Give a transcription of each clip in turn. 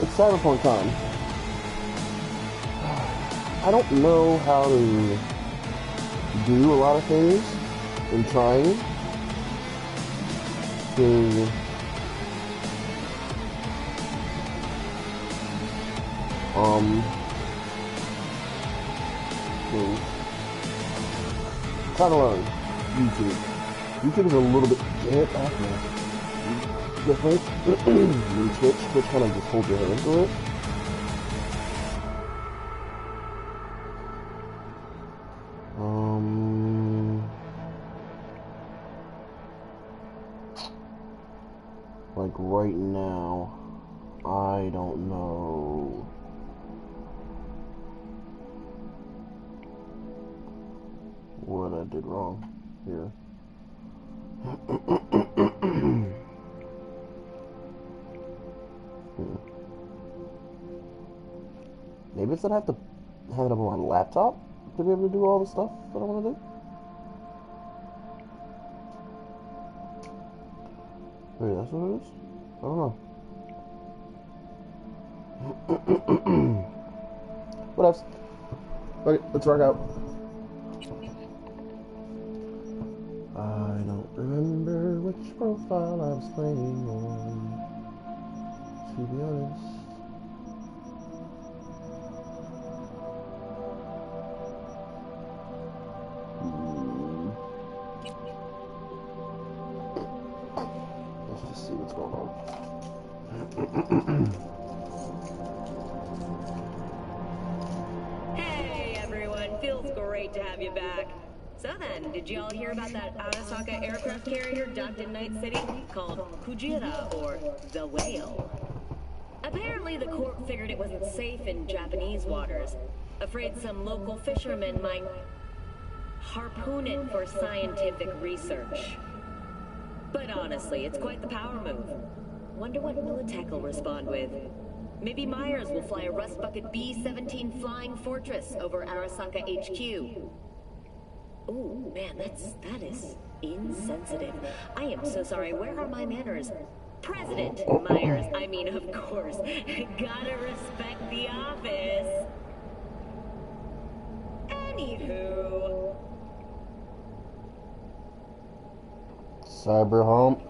It's Cyberpunk time. I don't know how to do a lot of things in trying to try to learn YouTube. YouTube is a little bit different than Twitch. Twitch kind of just holds your hand to it. Like right now, I don't know. What I did wrong here. Maybe it's that I have to have it up on my laptop to be able to do all the stuff that I want to do. Wait, that's what it is? I don't know. What else? Okay, let's rock out. I don't remember which profile I was playing on, to be honest. Let's just see what's going on. Hey everyone, feels great to have you back. So then, did y'all hear about that Arasaka aircraft carrier docked in Night City called Kujira, or the Whale? Apparently the Corp figured it wasn't safe in Japanese waters, afraid some local fishermen might harpoon it for scientific research. But honestly, it's quite the power move. Wonder what Militech will respond with. Maybe Myers will fly a Rust Bucket B-17 Flying Fortress over Arasaka HQ. Ooh, man, that is insensitive. I am so sorry. Where are my manners? President Myers, I mean, of course. Gotta respect the office. Anywho. Cyber hump.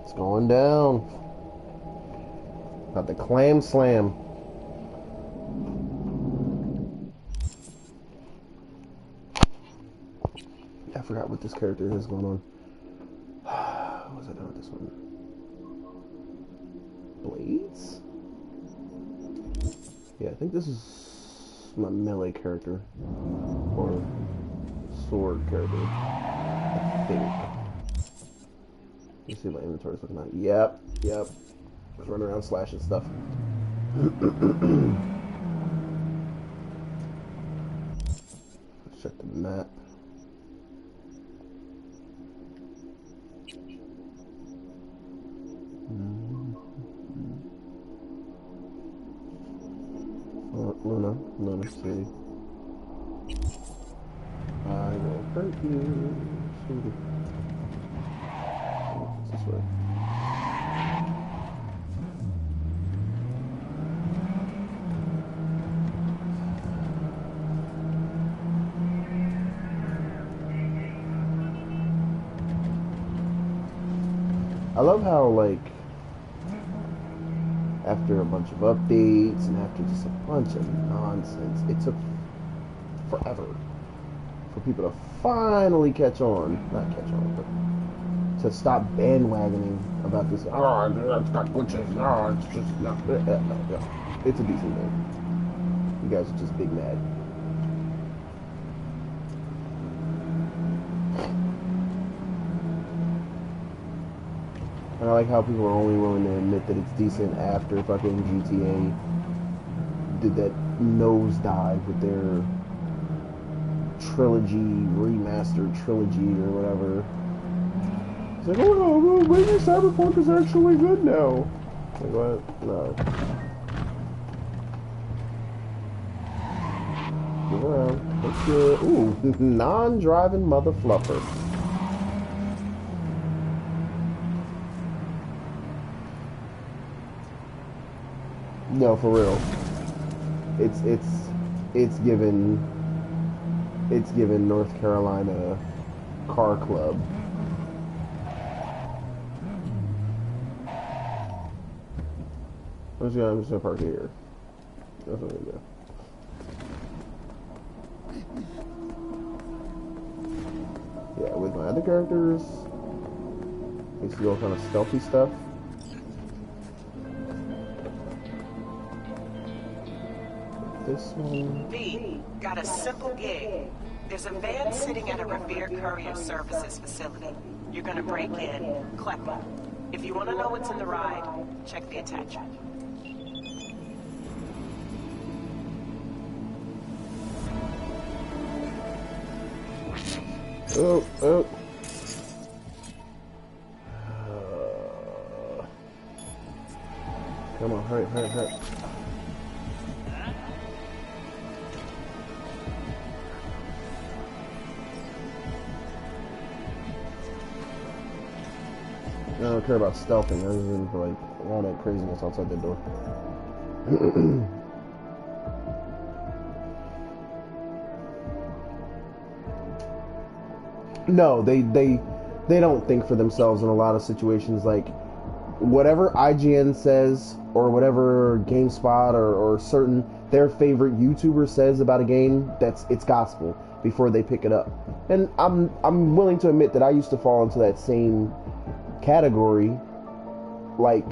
It's going down. Got the clam slam. I forgot what this character has going on. What was I doing with this one? Blades? Yeah, I think this is my melee character. Or sword character. I think. Let me see what my inventory's looking like. Yep. Just running around slashing stuff. Let's check the map. Luna City. I will hurt you, sweetie. way. I love how, like, after a bunch of updates and after just a bunch of nonsense, it took forever for people to finally catch on. Not catch on, but to stop bandwagoning about this. Oh, it's got glitches. Oh, it's just not. It's a decent game. You guys are just big mad. And I like how people are only willing to admit that it's decent after fucking GTA did that nosedive with their trilogy, remastered trilogy or whatever. It's like, oh no, maybe Cyberpunk is actually good now. Like, what? No. Move around. That's good. Ooh, non-driving mother fluffer. No, for real. It's given North Carolina car club. I'm just gonna park here. That's what I'm gonna do. Yeah, with my other characters, I used to do all kind of stealthy stuff. This one. B, got a simple gig. There's a van sitting at a Revere Courier Services facility. You're gonna break in, collect one. If you want to know what's in the ride, check the attachment. Oh. Come on, hurry. I don't care about stealthing. I was in for like all that craziness outside the door. No, they don't think for themselves in a lot of situations. Like whatever IGN says or whatever GameSpot or certain their favorite YouTuber says about a game, it's gospel before they pick it up. And I'm willing to admit that I used to fall into that same category. Like,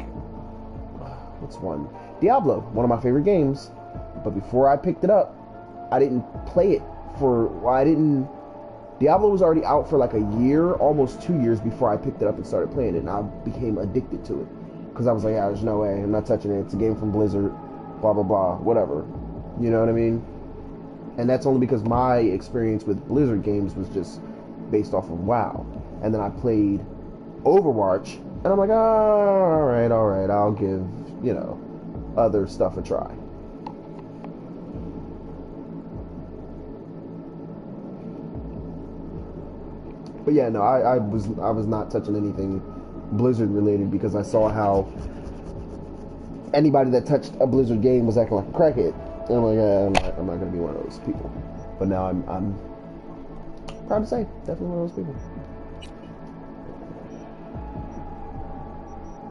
what's one? Diablo, one of my favorite games. But before I picked it up, I didn't play it Diablo was already out for like a year, almost 2 years before I picked it up and started playing it, and I became addicted to it. Because I was like, yeah, there's no way, I'm not touching it. It's a game from Blizzard, blah, blah, blah, whatever. You know what I mean? And that's only because my experience with Blizzard games was just based off of WoW. And then I played Overwatch, and I'm like, oh, alright, I'll give, other stuff a try. But yeah, no, I was not touching anything Blizzard related because I saw how anybody that touched a Blizzard game was acting like a crackhead, and I'm like, I'm not gonna be one of those people. But now I'm proud to say, definitely one of those people.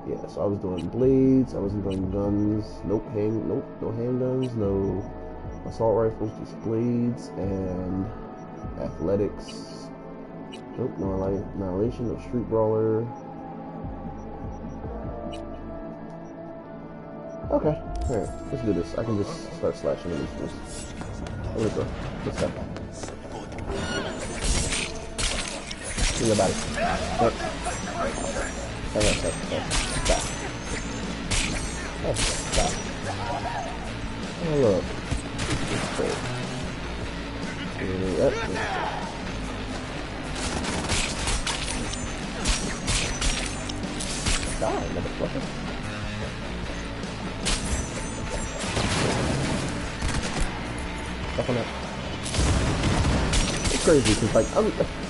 Yeah, so I was doing blades, I wasn't doing guns, no handguns, no assault rifles, just blades and athletics. Nope, no annihilation, no street brawler. Okay, alright, let's do this. I can just start slashing at these. I'm gonna go. Let's go. See your body. Stop. Stop. Oh, look. Die, motherfucker. Stuff on that. It's crazy because, like, I'm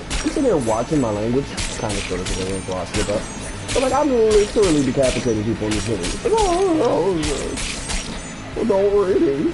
sitting there watching my language, kind of sort of, because everyone's lost it up. But like, I'm literally decapitating people in this game. Like, oh, don't worry.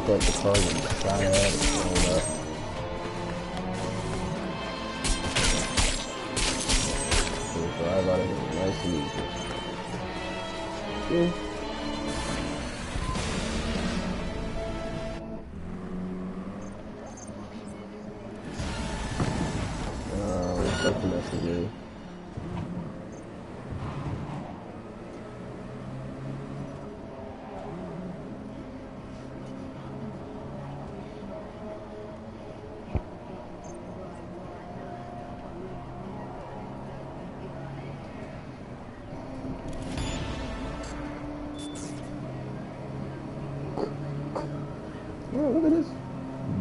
Like the car getting shot at and blown up. So drive out of here nice and easy. Yeah. Let's investigate. Oh, look at this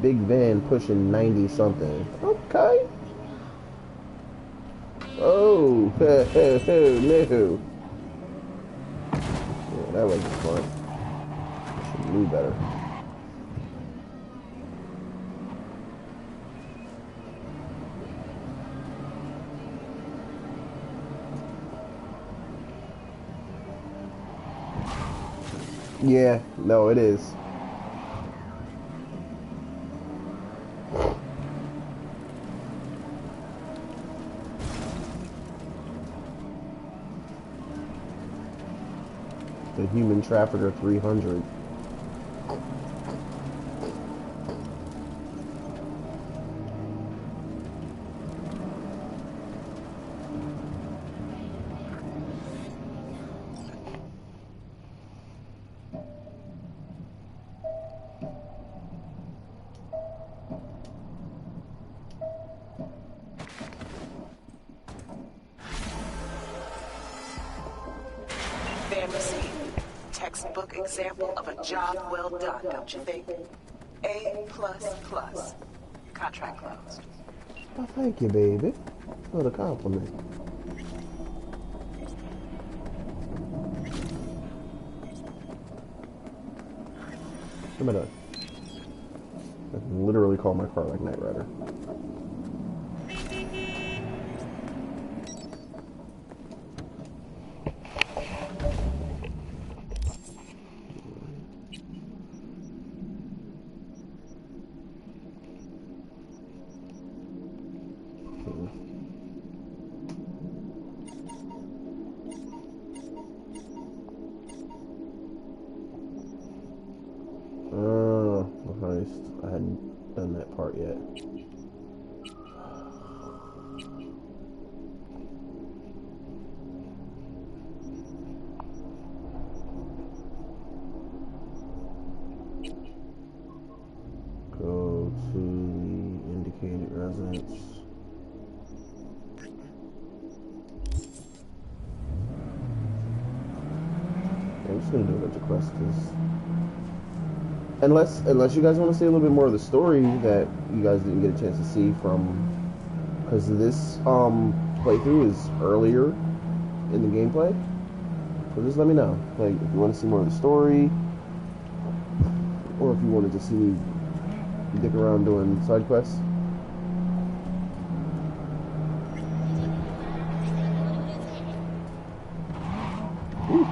big van pushing 90 something. Okay. Oh, no. Yeah, that wasn't fun. Should have knew better. Yeah, no, it is. The Human Trafficker 300. Fantasy. Textbook example of a job well done, don't you think? A++. Contract closed. Oh, thank you, baby. What a compliment. What am I doing? I can literally call my car like Knight Rider. I hadn't done that part yet. Go to the indicated residence. I'm just gonna do a bunch of quests unless you guys want to see a little bit more of the story that you guys didn't get a chance to see from, because this playthrough is earlier in the gameplay. So just let me know, like, if you want to see more of the story, or if you wanted to see me dick around doing side quests. Ooh.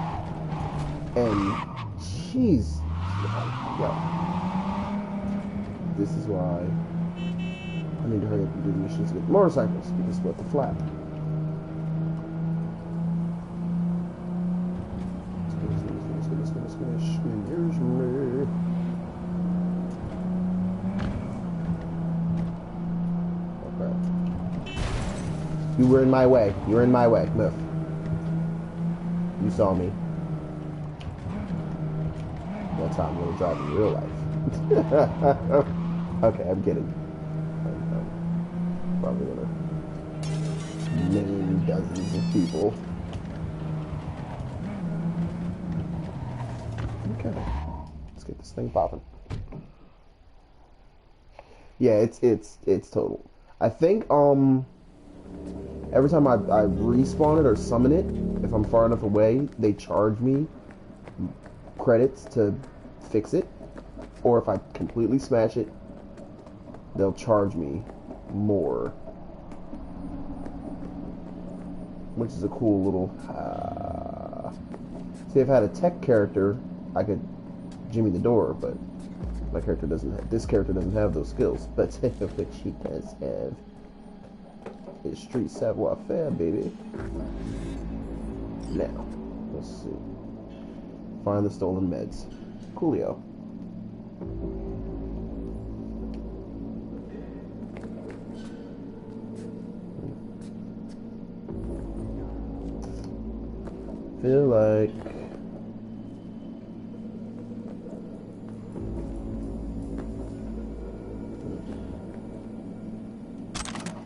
And jeez. Yo. This is why I need to hurry up and do the missions with motorcycles, because what the flap. Here's me. Okay. You were in my way. You were in my way. Move. You saw me. That's how I'm gonna drive in real life. Okay, I'm kidding. I'm probably gonna name dozens of people. Okay, let's get this thing popping. Yeah, it's total. I think every time I respawn it or summon it, if I'm far enough away, they charge me credits to fix it, or if I completely smash it, they'll charge me more, which is a cool little. See, if I had a tech character, I could jimmy the door, but my character doesn't have. This character doesn't have those skills, but what she does have is street savoir faire, baby. Now, let's see. Find the stolen meds. Coolio. Feel like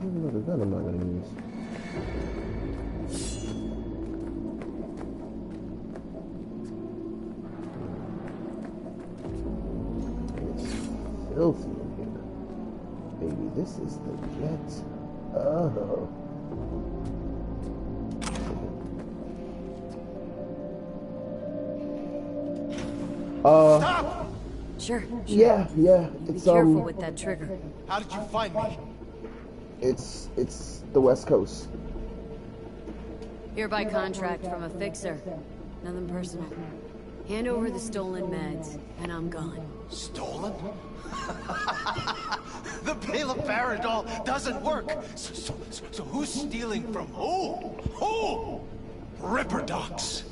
another gun I'm not gonna use. It's filthy in here. Baby, this is the jet. Oh. Stop! Sure. Yeah. Be It's careful with that trigger. How did you find me? It's the West Coast. Here by contract from a fixer. Nothing personal. Hand over the stolen meds, and I'm gone. Stolen? The paliparidol doesn't work. So who's stealing from who? Who? Ripper docs.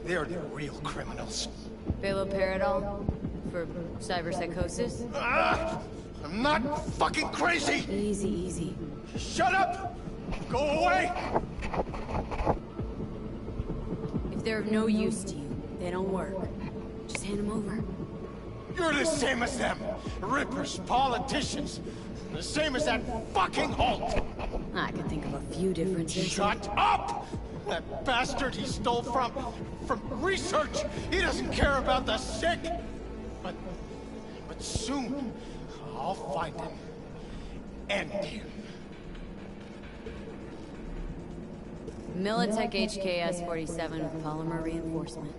They're the real criminals. Paliparidol? For cyberpsychosis? I'm not fucking crazy! Easy. Shut up! Go away! If they're of no use to you, they don't work. Just hand them over. You're the same as them. Rippers, politicians. The same as that fucking Holt. I can think of a few differences. Shut up! That bastard he stole from research. He doesn't care about the sick. But soon, I'll find him. End him. Militech HKS-47 with polymer reinforcement.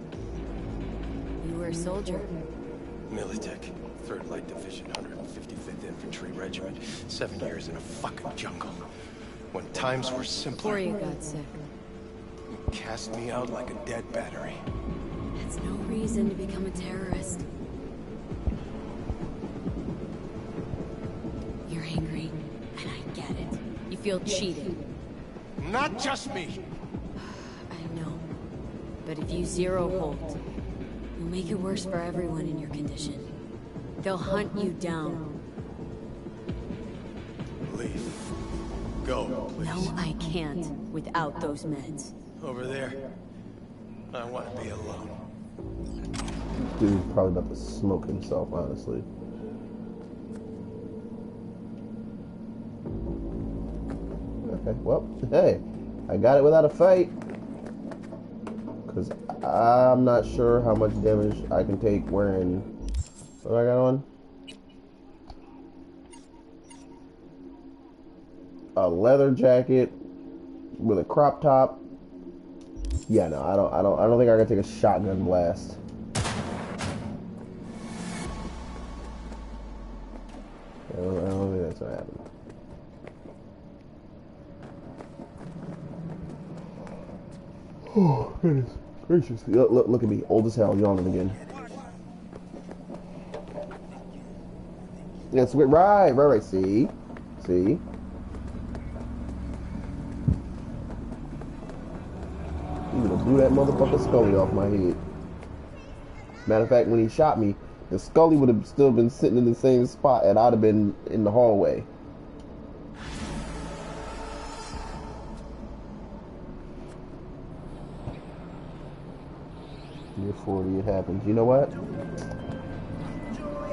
You were a soldier. Militech, 3rd Light Division, 155th Infantry Regiment. 7 years in a fucking jungle. When times were simpler. Before you got sick. You cast me out like a dead battery. That's no reason to become a terrorist. You're angry, and I get it. You feel cheated. Not just me. I know. But if you zero Holt, you'll make it worse for everyone in your condition. They'll hunt you down. Leave. Go, please. No, I can't without those meds. Over there. I want to be alone. Dude's probably about to smoke himself, honestly. Okay, well, hey, I got it without a fight. Because I'm not sure how much damage I can take wearing... What do I got on? A leather jacket with a crop top. Yeah, no, I don't think I can take a shotgun blast. I don't think that's gonna happen. Oh, goodness gracious. Look at me, old as hell, yawning again. That's right, see? See? I'm gonna blew that motherfucker Scully off my head. Matter of fact, when he shot me, the Scully would have still been sitting in the same spot and I'd have been in the hallway. You're 40, it happens. You know what?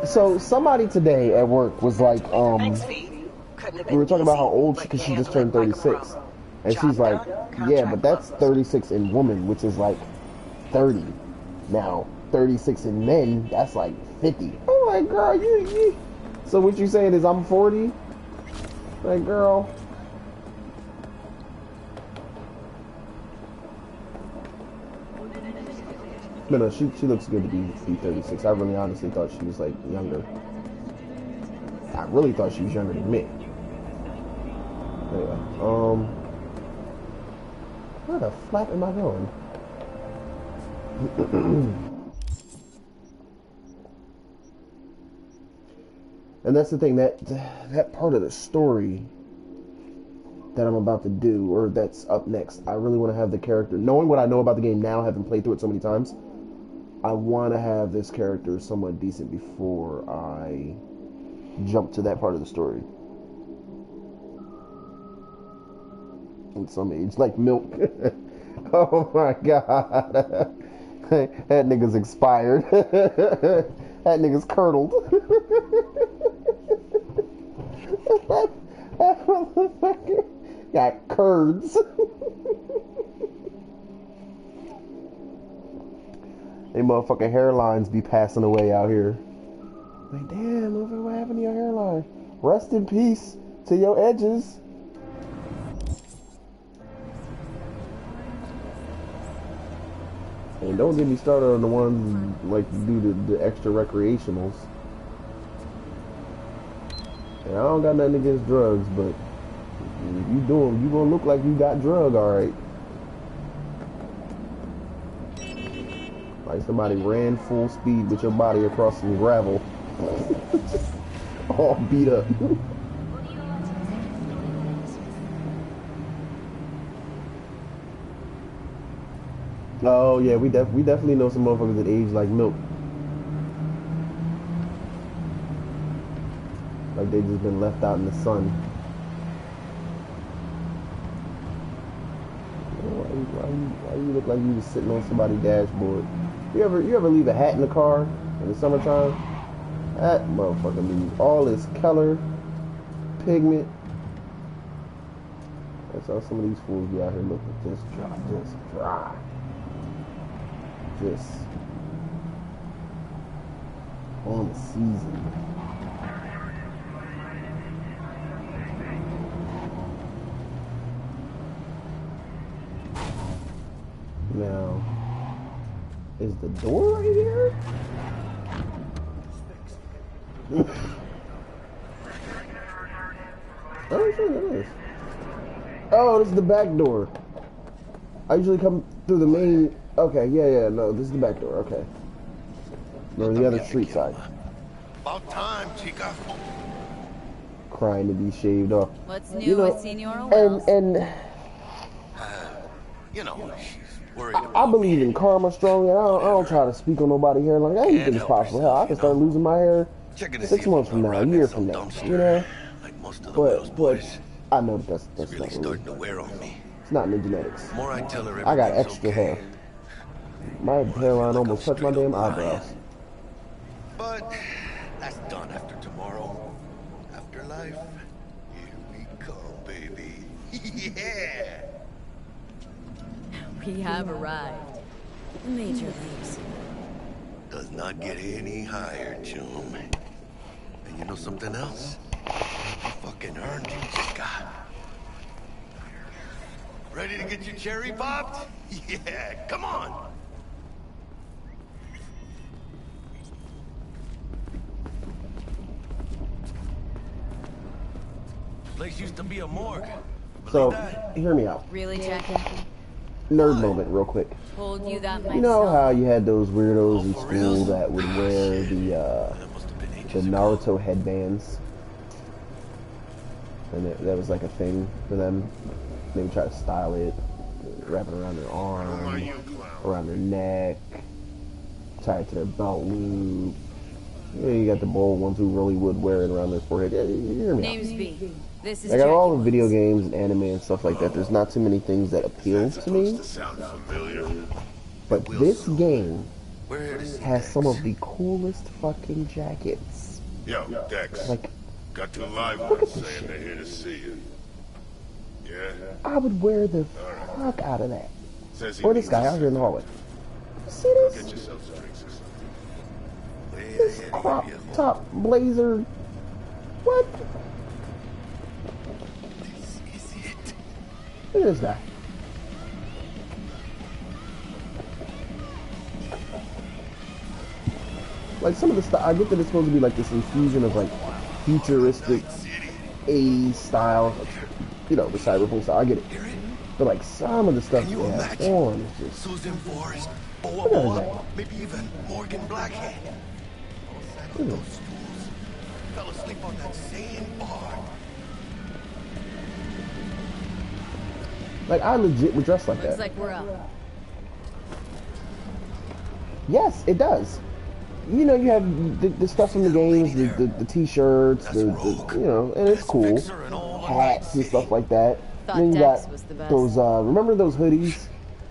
So somebody today at work was like, Thanks, V. Couldn't have we been were talking about how easy, old but because you she just handled turned it like a 36. pro. And Job she's like, done, yeah, contract but that's closed. 36 in women, which is like 30. Now, 36 in men, that's like 50. I'm like, girl, you. So what you saying is I'm 40? Like, girl. No, she looks good to be 36. I really honestly thought she was like younger. I really thought she was younger than me. Anyway, where the flap am I going? And that's the thing, that part of the story that I'm about to do, or that's up next, I really want to have the character, knowing what I know about the game now, having played through it so many times, I want to have this character somewhat decent before I jump to that part of the story. In some age, like Milk. Oh my god. That nigga's expired. That nigga's curdled. That motherfucker got curds. They motherfucking hairlines be passing away out here. Like, damn, motherfucker, what happened to your hairline? Rest in peace to your edges. And don't get me started on the ones like do the extra recreationals. And I don't got nothing against drugs, but if you gonna look like you got drug, alright. Like somebody ran full speed with your body across some gravel. All beat up. Oh yeah, we definitely know some motherfuckers that age like Milk. Like they just been left out in the sun. Why you look like you was sitting on somebody's dashboard? You ever leave a hat in the car in the summertime? That motherfucker leaves all his color, pigment. That's how some of these fools be out here looking just dry. Just on the season. Now, is the door right here? Oh, sure it is. Oh, this is the back door. I usually come through the main. Okay, yeah, no, this is the back door. Okay. Or the other street side. About time, chica. Crying to be shaved off. What's new with Senora Wells? And You know, she's worried about I believe in karma strongly. I don't try to speak on nobody here. Like anything's possible. Hell, I can start losing my hair 6 months from now, a year from now. You know. Like most of the Wells But boys. I know that's Really not starting to wear on me. It's not in the genetics. The more I tell her I got everything's extra okay, hair. My hairline almost touched my damn eyebrows. But that's done after tomorrow. Afterlife, here we come, baby. Yeah! We have arrived. The Major Leagues. Does not get any higher, chum. And you know something else? You fucking earned it, chica. Ready to get your cherry popped? Yeah, come on! Place used to be a morgue. So, Believe that? hear me out. Really, Jack? Nerd moment, real quick. Told you that myself. You know how you had those weirdos in for school reals? that would wear That must have been the ages ago. Naruto headbands? And that was like a thing for them. They would try to style it, wrap it around their arm, around their neck, tie it to their belt loop. Yeah, you got the bold ones who really would wear it around their forehead. Yeah, you hear me out. Name's B. This is I got all the Jackie video Woods. games and anime and stuff like that. There's not too many things that appeal to me. Sound familiar? But this game Where is has some Dex? of the coolest fucking jackets. Yo, Dex. Like, Got two live look ones at this saying shit. they're here to see you. Yeah? I would wear the fuck out of that. Says he Or this needs guy a out here in the second. hallway. See Go this? get yourself some drinks or something. This crop top blazer. What? This is it. Look at this guy. Like some of the stuff, I get that it's supposed to be like this infusion of like futuristic 80s style, you know, the cyberpunk style. I get it. But like some of the stuff Can you they have imagine? on is just Susan Forrest, Boa Look at Boa, that. maybe even Morgan Blackhead. All sat on those stools. Fell asleep on that same bar. like I legit would dress like Looks that. like we're up. Yes, it does. You know, you have the stuff from the games, the t-shirts, the you know, and it's cool. Hats and stuff like that. Thought Then you Dex got was the best. those remember those hoodies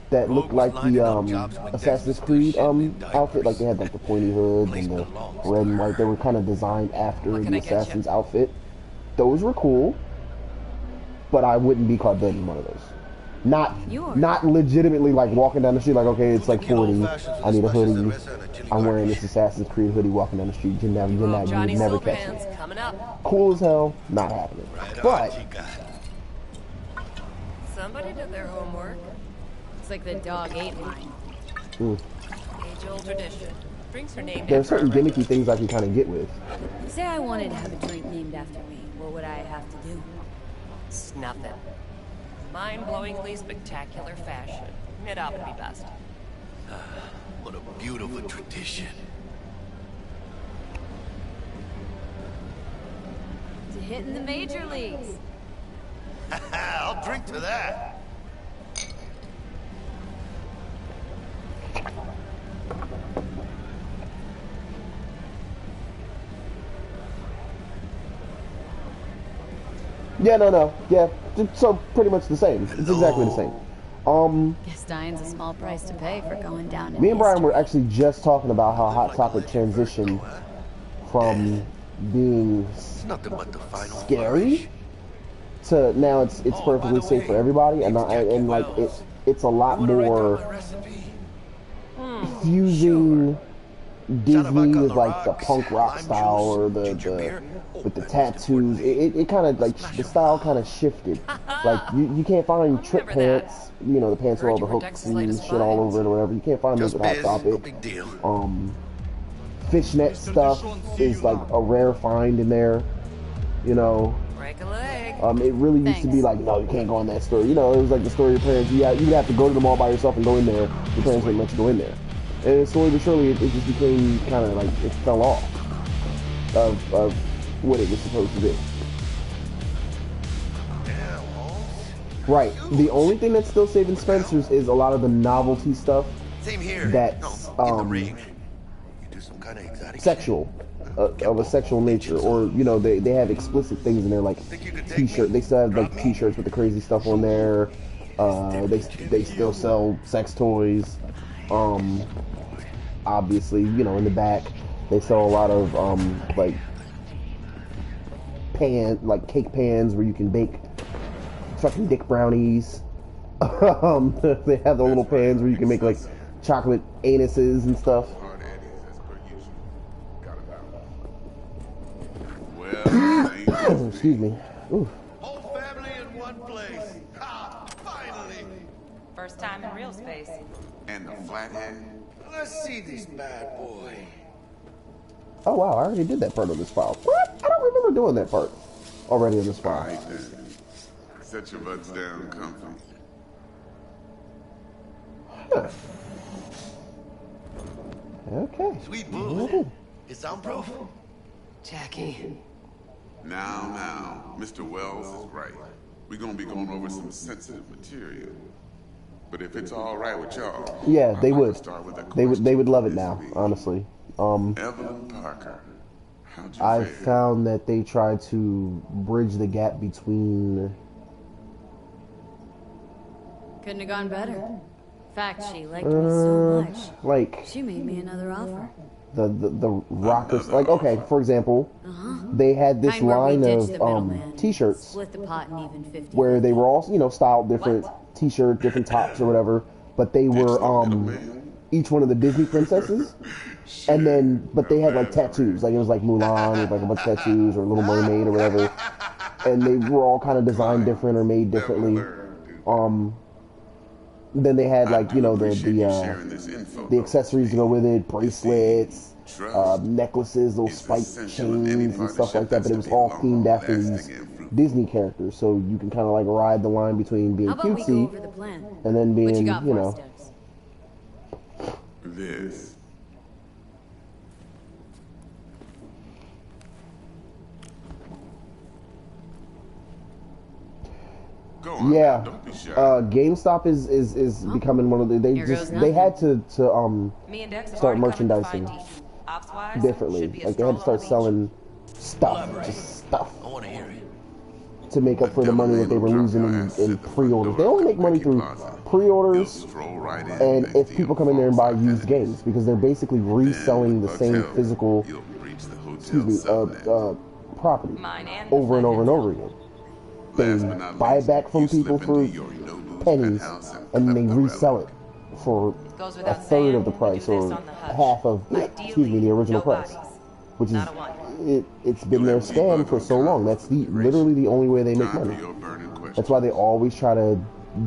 that look like the Assassin's Creed outfit, like they had like the pointy hood and the red and white. They were kind of designed after the Assassin's outfit. Those were cool, but I wouldn't be caught dead in one of those. Not legitimately like walking down the street like, okay, it's like 40, I need a hoodie, I'm wearing this Assassin's Creed hoodie walking down the street. You would never catch me. Coming up. Cool as hell, not happening. But Somebody did their homework. Looks like the dog ate mine. Age-old tradition. Drinks are named there are after certain our gimmicky things I can kind of get with. Say I wanted to have a drink named after me. What would I have to do? Snuff it. Mind-blowingly spectacular fashion. It ought to be best. What a beautiful tradition. To hit in the major leagues. I'll drink to that. Yeah, no. Yeah, so pretty much the same. It's exactly the same. Guess dying's a small price to pay for going down in Me and Brian history. were actually just talking about how Hot Topic transitioned from being It's nothing but the final scary to now it's perfectly safe for everybody, and like it's a lot more fusing Disney with like the punk rock style or the with the tattoos. It kind of like the style kind of shifted. Like you can't find trip pants, you know, the pants with all the hooks and shit all over it or whatever. You can't find those with Hot no Topic. big deal. Fishnet stuff is like a rare find in there, you know. Break a leg. It really used to be like, no, you can't go in that store. You know, it was like the store of your parents. You would have to go to the mall by yourself and go in there. Your parents wouldn't let you go in there. And slowly but surely, it just became kind of like, it fell off of what it was supposed to be. Right. The only thing that's still saving Spencer's is a lot of the novelty stuff Same here. that's in the ring. You do some kind of exotic sexual, of a sexual nature, or you know they have explicit things in there like t-shirt. They still have like t-shirts with the crazy stuff on there. They still sell sex toys. Obviously, you know, in the back they sell a lot of like cake pans where you can bake fucking dick brownies. They have the little pans where you can make like chocolate anuses and stuff. Well, Excuse me. Ooh. Whole family in one place. Ah, finally. First time in real space. and the flathead. Let's see this bad boy. Oh wow, I already did that part of this file. What? I don't remember doing that part already in this All file. right then. Set your butts down comfy. Huh. Okay. Sweet boo. It's soundproof. Jackie. Now, Mr. Wells is right. We're gonna be going over some sensitive material. But if it's all right with y'all, Yeah, they I'd like would. to start with a They would love it question now, this week. honestly. Evelyn Parker, how'd you I fare? found that they tried to bridge the gap between Couldn't have gone better. fact, she liked me so much. Like She made me another offer. the rockers. Like, okay, for example, they had this Kind where we line ditched of the middleman. t-shirts Split the pot and even 50. where they were all, you know, styled different t-shirt, different tops or whatever, but they were each one of the Disney princesses. And then, but they had like tattoos, like it was like Mulan with like a bunch of tattoos, or Little Mermaid or whatever, and they were all kind of designed different or made differently. Then they had like, you know, the accessories to go with it, bracelets, necklaces, little spike chains and stuff like that. But it was all themed after these Disney characters, so you can kind of like ride the line between being How about we go cutesy over the plan? and then being, What you got you for know. us, Dex? This. Go on, Yeah, don't be shy. GameStop is becoming one of the. They Here goes just they had to Me and Dex have start already come to merchandising find Deep. Ops-wise, differently. should be a Like they had to stroll start on the selling stuff, just stuff, I want to hear it. to make up for the money that they were losing in pre-orders. They only make money through pre-orders and if people come in there and buy used games, because they're basically reselling the same physical, property Mine and over and over and over again. They buy it back from people for pennies and then they resell it for Goes a without third saying, of the we price do this or on the hush. half of, Ideally, the original no price, bodies. which is Not a one. it's been their scam for so long. That's literally the only way they make money. That's why they always try to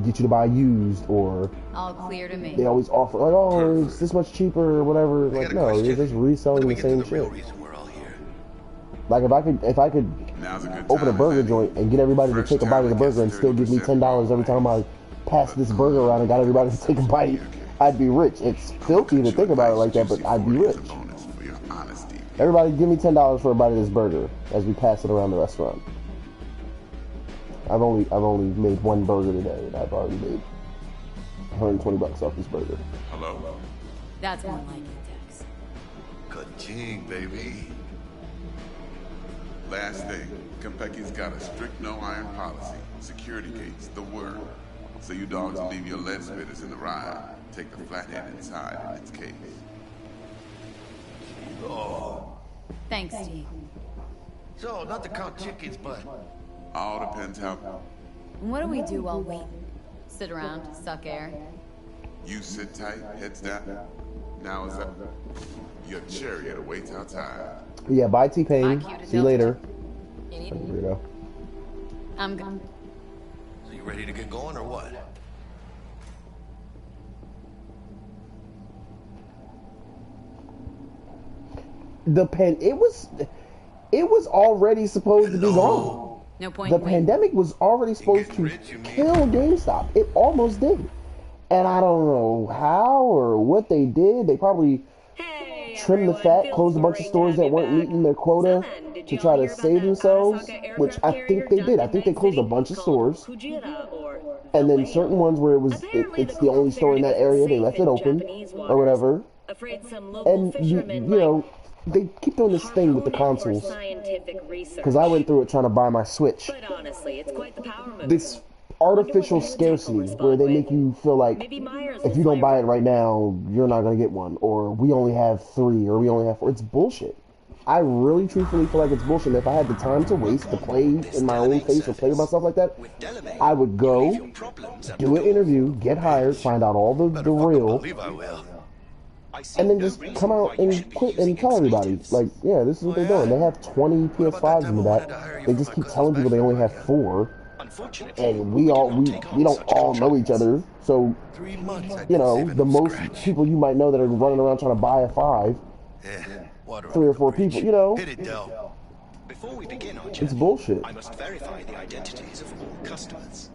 get you to buy used, or All clear to me. they always offer like, oh, it's this much cheaper or whatever. Like, no, you're just reselling the same shit. Like if I could open a burger joint and get everybody to take a bite of the burger and still give me $10 every time I pass this burger around and got everybody to take a bite, I'd be rich. It's filthy to think about it like that, but I'd be rich. Everybody give me $10 for a bite of this burger as we pass it around the restaurant. I've only made one burger today, and I've already made $120 off this burger. Hello? That's more like it, Dex. Ka-ching, baby. Last thing, Konpeki's got a strict no iron policy. Security gates, the word. So you dogs will leave your lead spitters in the ride. Take the flathead inside in its case. Thanks, Steve. So, not to count chickens, but All depends how And what do we do while waiting? Sit around, suck air? you sit tight, heads down. Now is up. Your chariot awaits outside. Yeah, bye T-Pain. Bye, cute See you later. You need Fucking weirdo. I'm good. so you ready to get going or what? It was already supposed to be gone. No point The in waiting. pandemic was already supposed to kill GameStop. It almost did. And I don't know how or what they did. They probably Hey, trimmed the everyone, fat, feels closed a bunch of great stores to have that you weren't back. meeting their quota So then, did to y'all try to hear about save that themselves, Arasaka which I aircraft think they carrier did. I think they docked in closed a Night bunch of City stores. called Kujira, or And the then Whale? certain ones where Apparently, it's the only store in that ferry was area, they safe left it in open Japanese or waters. whatever. Afraid some local And fishermen you know, they keep doing this thing with the harpoon it for consoles. scientific research. Because I went through it trying to buy my Switch. But honestly, it's quite the power move. This artificial Wonder what the scarcity Nintendo where they respond make you feel like Maybe Myers if will you don't play buy it around. right now, you're not going to get one. Or we only have 3, or we only have 4. It's bullshit. I really truthfully feel like it's bullshit. And if I had the time to waste to play in my own face or play with myself like that, I would go, do an interview, get hired, find out all the real, Believe I will. and then just come out and quit and tell everybody, like, yeah, this is what they're doing. They have 20 PS5s in the back. They just keep telling people they only have 4. And we don't all know each other. So, 3 months I've you been know, saving the from most scratch. people you might know that are running around trying to buy a 5, Yeah, water 3 under or 4 the bridge. people, you know, Hit it, Del. Before we begin our it's journey, bullshit. I must verify the identities of all customers.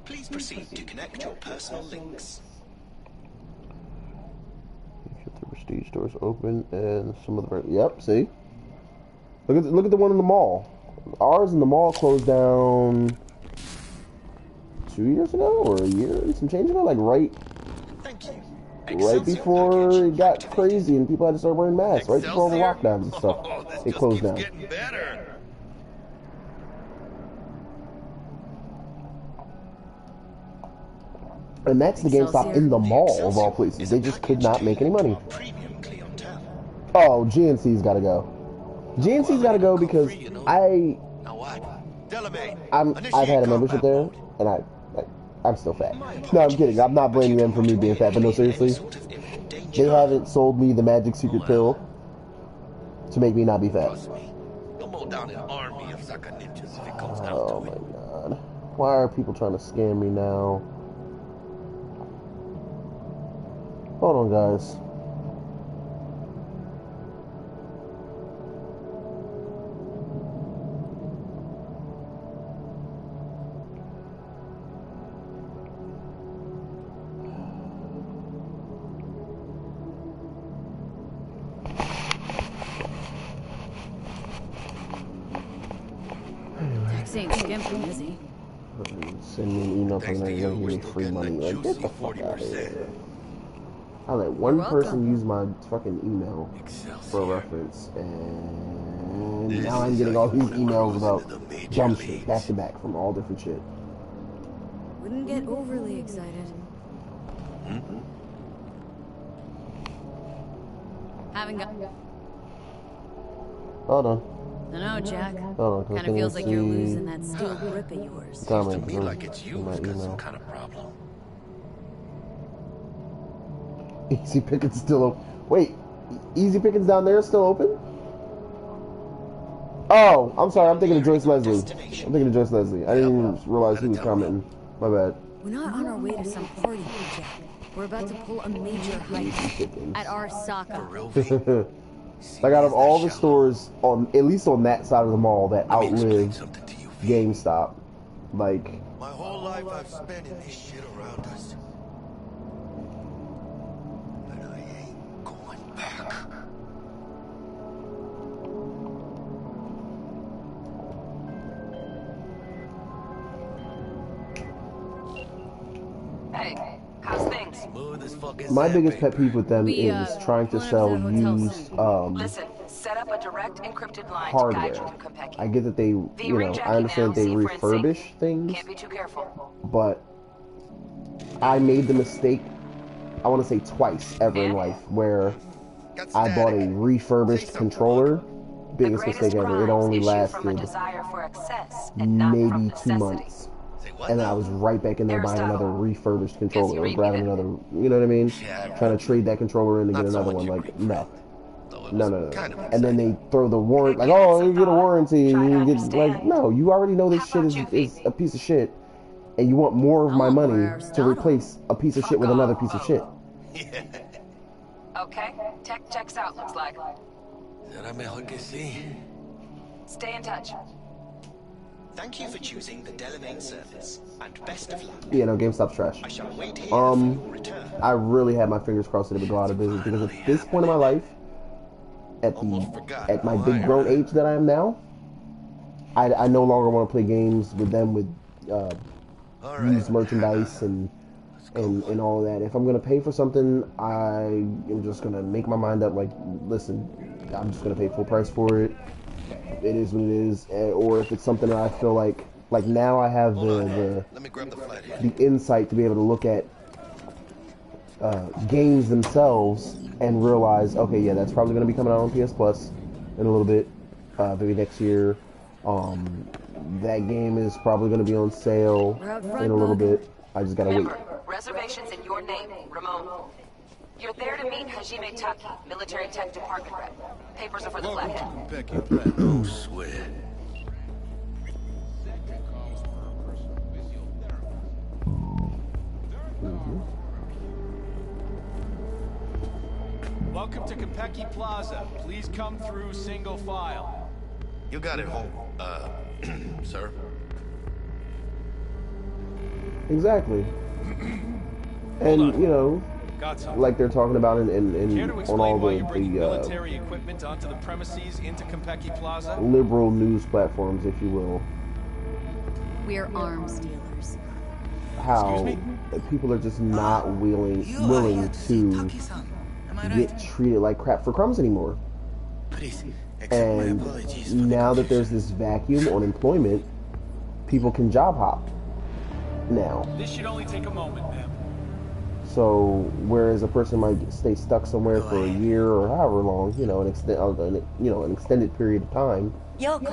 Please proceed to connect your personal links. If the prestige stores open and some of the yep, see, look at the one in the mall. Ours in the mall closed down 2 years ago or a year and some change ago, like right Thank you. before it got crazy and people had to start wearing masks, right before all the Excelsior? lockdowns and stuff. Oh, this It just closed keeps down. getting better. And that's the GameStop in the mall of all places. They just could not make any money. Premium clientele. Oh, GNC's got to go. GNC's got to go because Now what? Delamain, I've had a membership there, and I'm still fat. No, I'm kidding. I'm not blaming them for me being fat, but no, seriously, they haven't sold me the magic secret pill to make me not be fat. Trust me. You'll mow down an army of Zaka ninjas if it comes down Oh to my it. god. Why are people trying to scam me now? Hold on, guys. Tex ain't skimping, is he? Send me an email Thanks telling to me you, they're we're gonna give me still free getting money. a Like, get the juicy fuck out of 40%. here. I let one You're person welcome. use my fucking email for Excelsior. reference, and This now I'm is getting how all you these wanna emails cruise about into the major dumb shit, leagues. back to back, from all different shit. Wouldn't get overly excited. Haven't got... Hold on. I know, Jack. Hold on, Kind of feels like you're losing that steel grip of yours. Seems to comment me like it's in my you've got some email. kind of problem. Easy Pickens still open. Wait, Easy Pickens down there is still open? Oh, I'm sorry. I'm thinking of Joyce Leslie. I'm thinking of Joyce Leslie. I didn't even realize he was commenting. My bad. We're not on our way to some party, Jack. We're about to pull a major heist at our For Saka. real, V? Like, out of all the stores, on at least on that side of the mall, that Let me explain outlive something to you, V. GameStop, like, My whole life I've spent in this shit around us. And I ain't going back. Hey, how's things? Smooth as fucking my biggest pet sandpaper. peeve with them We, is trying to pulling up sell to the hotel used soon. Listen, set up a direct encrypted line to hardware. guide you through Konpeki. I get that they, you know, I understand they refurbish things, Can't be too careful. but I made the mistake, I want to say twice ever in life, where Got I bought a static. refurbished Say something, controller. The Biggest greatest mistake ever. It only crimes issue from a lasted desire for excess and not from maybe 2 necessity. months. Say what And then I now? was right back in there buying Aristotle. another refurbished Guess controller you or read me grabbing then. another, you know what I mean? Yeah, Trying to trade that controller in to Not get so another much one. you Like, read, no. though it No, was no, no. kind of And then they exciting. throw the warrant, like, Give it oh, some you get a thought. warranty, Try and to you get, like, understand. no, you already know this How shit about is, you, is Phoebe? a piece of shit, and you want more of I my want more money to Aristotle. replace a piece of shit Fuck with another off. piece of shit. Yeah. Okay, tech checks out, looks like. Será mejor que sí. Stay in touch. Thank you for choosing the Delamain service, and best of luck. Yeah, no, GameStop's trash. I shall wait here for your return. I really had my fingers crossed that it would go out of business, because at this point in my life, Almost forgot at my how big I grown am. age that I am now, I no longer want to play games with them with All right. used merchandise and all of that. If I'm gonna pay for something, I am just gonna make my mind up. Like, listen, I'm just gonna pay full price for it. It is what it is. Or if it's something that I feel like now I have the Let me grab the flat here. the insight to be able to look at games themselves and realize, okay, yeah, that's probably going to be coming out on PS Plus in a little bit, maybe next year. That game is probably going to be on sale We're out in front, a little bud. bit. I just got to wait. Remember, reservations in your name, Ramon. You're there to meet Hajime Taki, military tech department rep. Papers are for the flathead. No sweat. Welcome to Konpeki Plaza. Please come through single file. You got it home, sir. Exactly. And, you know, Got something. like they're talking about Care to on all explain why you're the bringing military equipment onto the premises into Konpeki Plaza? liberal news platforms, if you will, We're arms dealers. how people are just not willing to get treated like crap for crumbs ananymore. Please, And now that there's this vacuum on employment, people can job hop now. This should only take a moment, ma'am. So whereas a person might stay stuck somewhere for a year or however long, an extended period of time,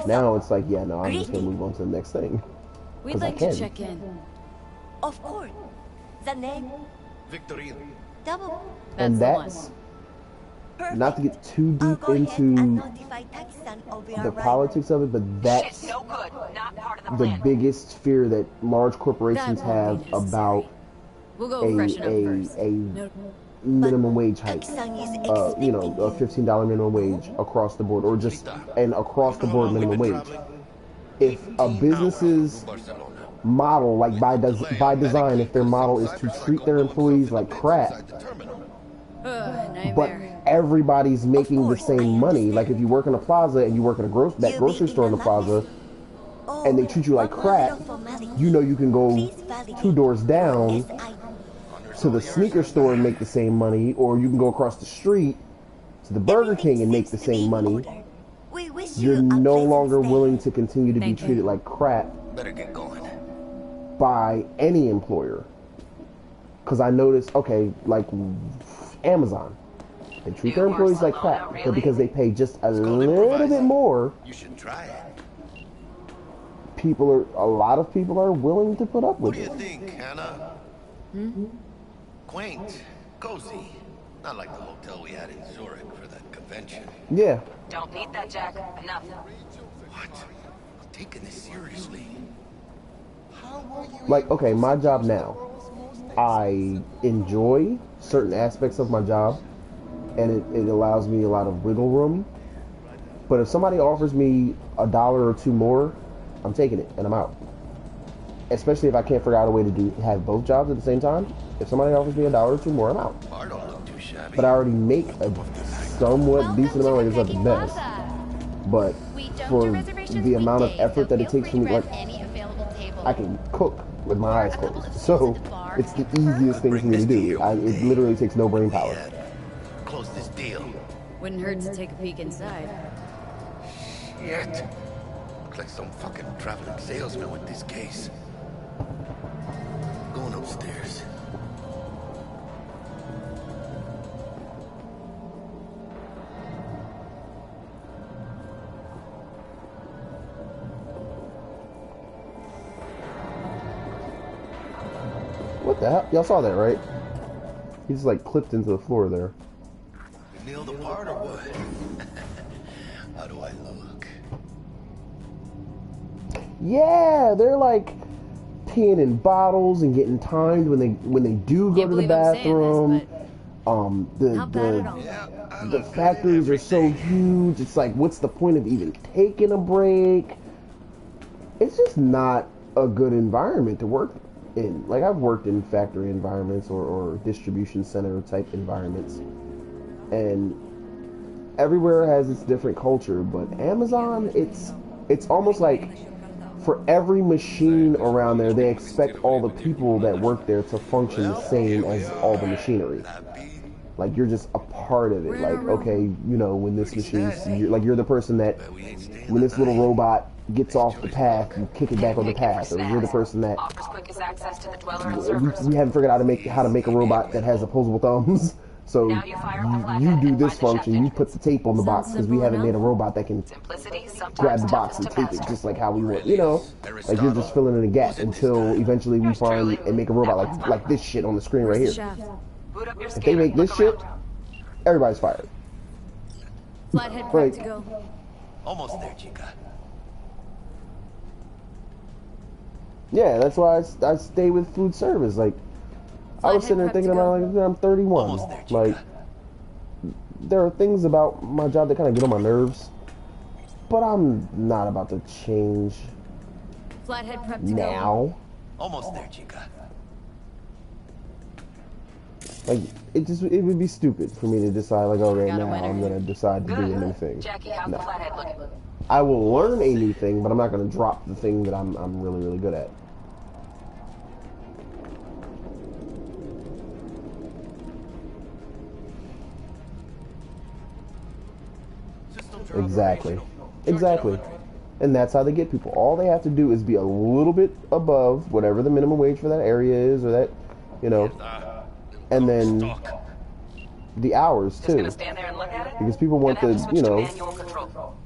now it's like, yeah, no, I'm just gonna move on to the next thing. We'd like to check in. Of course. The name? Victorino. Double. And that's not to get too deep into the politics of it, but that's no good. Not part of the the plan. biggest fear that large corporations have about We'll go freshen up first. a minimum wage hike. A $15 minimum wage across the board, or just an across the board minimum wage. If a business's model, like by design, if their model is to treat their employees like crap, but everybody's making the same money. Like if you work in a plaza and you work in that grocery store in the plaza, and they treat you like crap, you know you can go 2 doors down to the sneaker store and make the same money, or you can go across the street to the Burger King and make the same money. You're no longer willing to continue to be treated like crap by any employer. Because I noticed, okay, like Amazon, they treat their employees like crap, but because they pay just a little bit more, You should try it. a lot of people are willing to put up with it. What do you think, Hannah? Quaint, cozy. Not like the hotel we had in Zurich for that convention. Yeah. Don't need that, Jack. Enough. What? I'm taking this seriously. Like, okay, my job now, I enjoy certain aspects of my job, and it allows me a lot of wiggle room. But if somebody offers me $1 or $2 more, I'm taking it and I'm out. Especially if I can't figure out a way to have both jobs at the same time. If somebody offers me $1 or $2 more, I'm out. I don't look too shabby. But I already make a somewhat decent amount, like it's not the best. But for the amount of effort that it takes for me, like, I can cook with my eyes closed. So it's the easiest thing for me to do. It literally takes no brain power. Close this deal. Wouldn't hurt to take a peek inside. Shit. Looks like some fucking traveling salesman with this case. Going upstairs. What the hell? Y'all saw that, right? He just like clipped into the floor there. You nailed the part or what? How do I look? Yeah, they're like peeing in bottles and getting timed when they do go to the bathroom. The factories are so huge. It's like, what's the point of even taking a break? It's just not a good environment to work in. Like, I've worked in factory environments or distribution center type environments, and everywhere has its different culture. But Amazon, it's almost like for every machine around there, they expect all the people that work there to function the same as all the machinery. Like, you're just a part of it. Like, okay, when this machine, you're the person that, when this little robot gets off the path, you kick it back on the path. Or you're the person that, we haven't figured out how to make a robot that has opposable thumbs. So you do this function, you put the tape on the box, because we haven't made a robot that can grab the box and tape it just like how we want, like you're just filling in a gap until eventually we find and make a robot like this shit on the screen right here. If they make this shit, everybody's fired. Flathead prep to go. Almost there, Chica. Yeah, that's why I stay with food service. Like, I was sitting there thinking about, like, I'm 31. Like, there are things about my job that kind of get on my nerves, but I'm not about to change Flathead prep to now. Almost there, Chica. Like, it would be stupid for me to decide, like, okay, now I'm gonna decide to do a new thing. No. I will learn a new thing, but I'm not gonna drop the thing that I'm really, really good at. Exactly. And that's how they get people. All they have to do is be a little bit above whatever the minimum wage for that area is, or that, and then the hours Just too, gonna stand there and look at it? because people want the, Gonna have to you switch to know, manual control.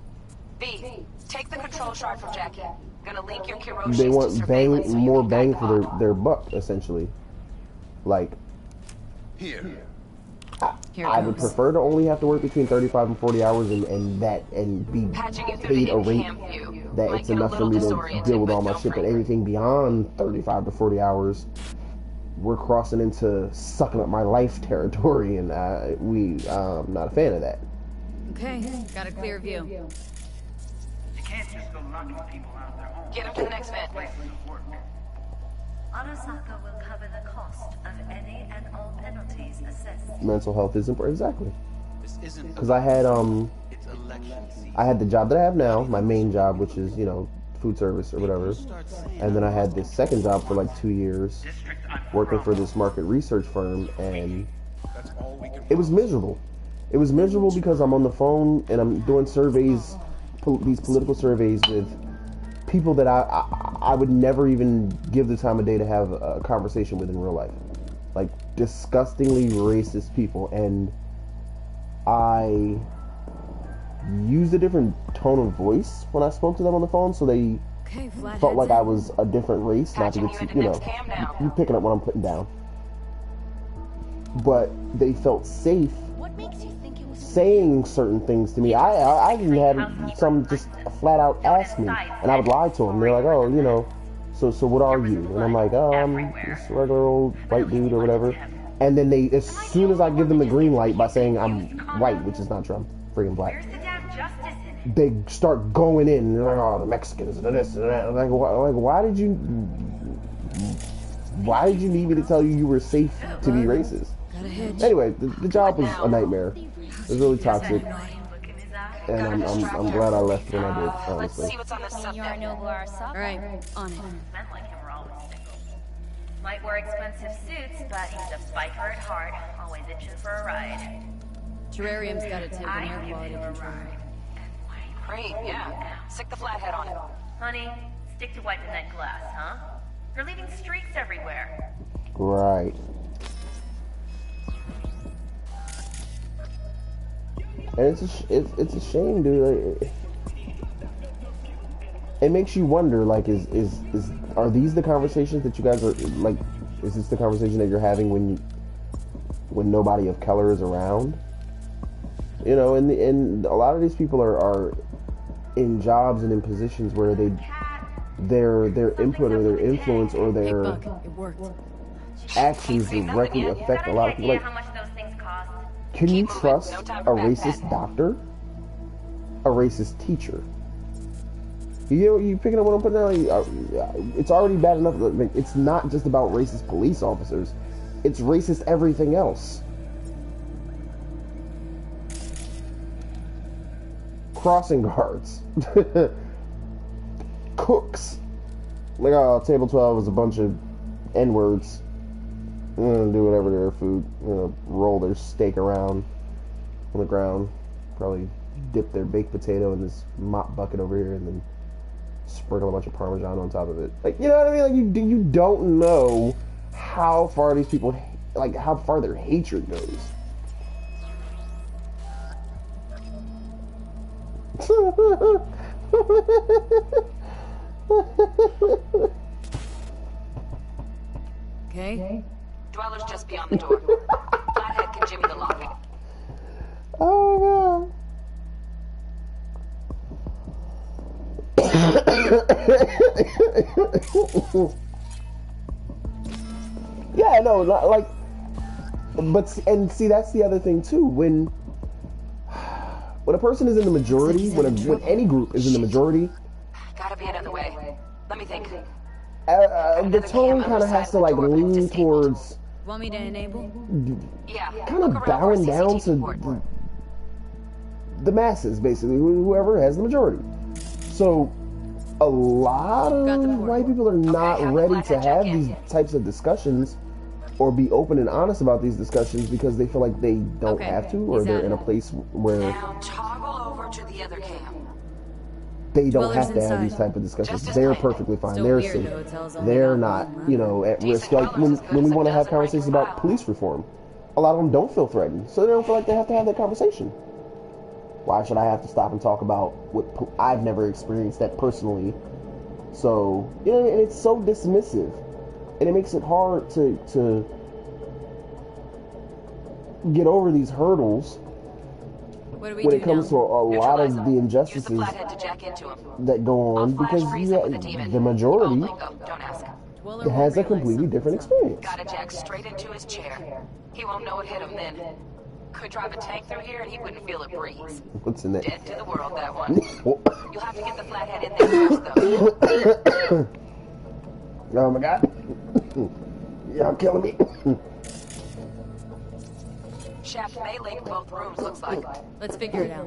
V, take the control shard from Jackie. Gonna link your they Kiroshis to want surveillance so you more can guide bang the for pod. their buck, essentially. Like, Here. I would prefer to only have to work between 35 and 40 hours and be Patching you through paid to a rate in-cam view. that Might it's get a enough for little me to disoriented, deal with all but my don't shit. But break. anything beyond 35 to 40 hours, we're crossing into sucking up my life territory, and I'm not a fan of that. Okay, got a clear view. You can't just go knocking people out of their homes. Get him to the next vent. Places of work. Arasaka will cover the cost of any and all penalties assessed. Mental health is important, exactly. This isn't Because I had it's election season. I had the job that I have now, my main job, which is, you know, food service or whatever. And then I had this second job for like 2 years, working for this market research firm, and it was miserable. It was miserable because I'm on the phone and I'm doing surveys, these political surveys with people that I would never even give the time of day to have a conversation with in real life. Like, disgustingly racist people, and I used a different tone of voice when I spoke to them on the phone, so they felt like I was a different race, not to get, you know, you picking up what I'm putting down. But they felt safe saying certain things to me. I even had some just flat out ask me, and I would lie to them. They're like, oh, you know, so what are you? And I'm like, oh, I'm just a regular old white dude or whatever. And then they, as soon as I give them the green light by saying I'm white, which is not true, I'm freaking black, they start going in, and they're like, oh, the Mexicans and this and that. I'm like, why did you need me to tell you were safe to be racist? Anyway, the job was a nightmare. It was really toxic, and I'm glad I left when I did, honestly. Let's see what's on this subject. Alright, on it. Men like him are always single. Might wear expensive suits, but he's a biker at heart, always itching for a ride. Terrarium's got a tip in air quality control. Great, yeah. Stick the flathead on it. Honey, stick to wiping that glass, huh? You're leaving streaks everywhere. Right. And it's a shame, dude. Like, it makes you wonder, like, are these the conversations that you guys are, like, is this the conversation that you're having when nobody of color is around? You know, and a lot of these people are in jobs and in positions where their input or their influence or their actions directly affect a lot of people. Like, can you trust a racist doctor? A racist teacher? You picking up what I'm putting down? It's already bad enough. It's not just about racist police officers. It's racist everything else. Crossing guards. Cooks. Like, oh, table 12 is a bunch of N-words. Do whatever to their food. Roll their steak around on the ground. Probably dip their baked potato in this mop bucket over here and then sprinkle a bunch of Parmesan on top of it. Like, you know what I mean? Like, you don't know how far these people, like, how far their hatred goes. Okay. Dweller's just beyond the door. Flathead can jimmy the lock. Oh god. Yeah, no, not like, but, and see, that's the other thing too. When a person is in the majority, when any group is in the majority, Gotta be another way. Let me think. the tone kind of has to like lean towards. Want me to enable? Yeah. Kind of bowing down to the masses, basically, whoever has the majority. So, a lot of white people are not ready to have these types of discussions or be open and honest about these discussions because they feel like they don't have to, or they're in a place where. Now toggle over to the other cam. they don't Dwellers have to have these inside. type of discussions. They're perfectly fine. Still They're weird, safe. the hotel's only They're got not, one you know, at risk. Like when we want to have conversations about police reform, a lot of them don't feel threatened, so they don't feel like they have to have that conversation. Why should I have to stop and talk about what I've never experienced that personally? So, you know, and it's so dismissive, and it makes it hard to get over these hurdles when it comes to a lot of the injustices that go on, because the majority has a completely different experience. Gotta jack straight into his chair. He won't know it hit him then. Could drive a tank through here and he wouldn't feel a breeze. What's in that? Dead to the world, that one. You'll have to get the flathead in there first, though. Oh my god. Y'all killing me. Shaft may link both rooms, looks like. Let's figure it out.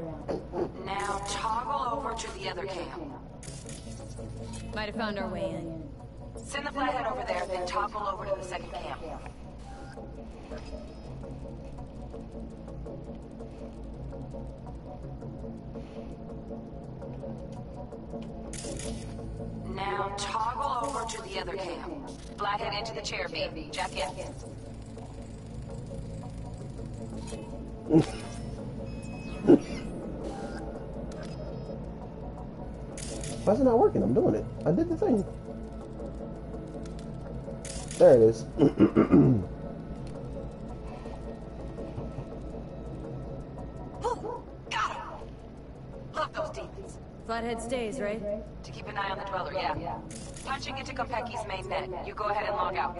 Now toggle over to the other cam. Might have found our way in. Send the flathead over there, then toggle over to the second cam. Now toggle over to the other cam. Flathead into the chair beam. Jack in. Why is it not working? I'm doing it. I did the thing. There it is. Got him! Love those demons. Flathead stays, right? To keep an eye on the Dweller, yeah. Punching into Konpeki's main net. You go ahead and log out.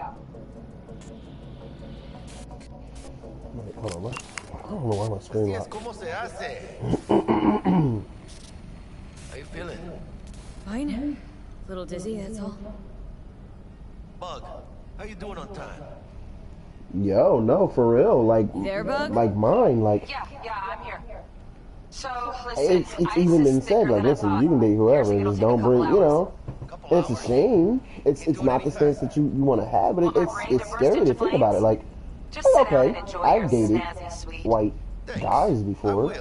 Wait, hold on. I don't know why my screen locked. How you feeling? Fine. A little dizzy, that's all. Bug, how you doing on time? Yo, no, for real. Like, There, Bug? like mine. Like, Yeah, I'm here. So, listen, it's even been said. Like, listen, you can date whoever, just don't bring. You know, it's a shame. It's not the stance that you want to have, but it's scary to think about it. Like, okay, I've dated white guys before,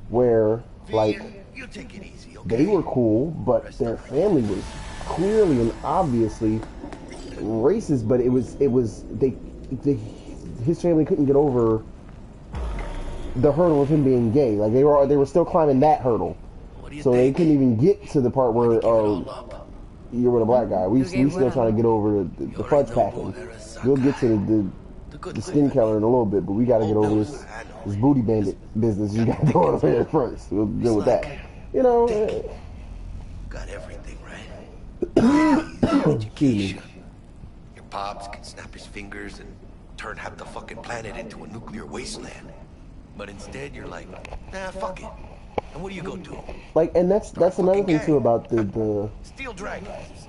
where like they were cool, but their family was clearly and obviously racist. But his family couldn't get over the hurdle of him being gay. Like they were still climbing that hurdle, so they couldn't even get to the part where you're with a black guy. We still trying to get over the fudge packing. We'll get to the skin color in a little bit, but we got to get over this booty bandit business you got going over here first. We'll deal with that. You know. Got everything right. Education. Your pops can snap his fingers and turn half the fucking planet into a nuclear wasteland. But instead, you're like, nah, fuck it. And what do you go do? Like, and that's another thing too about the Steel dragons.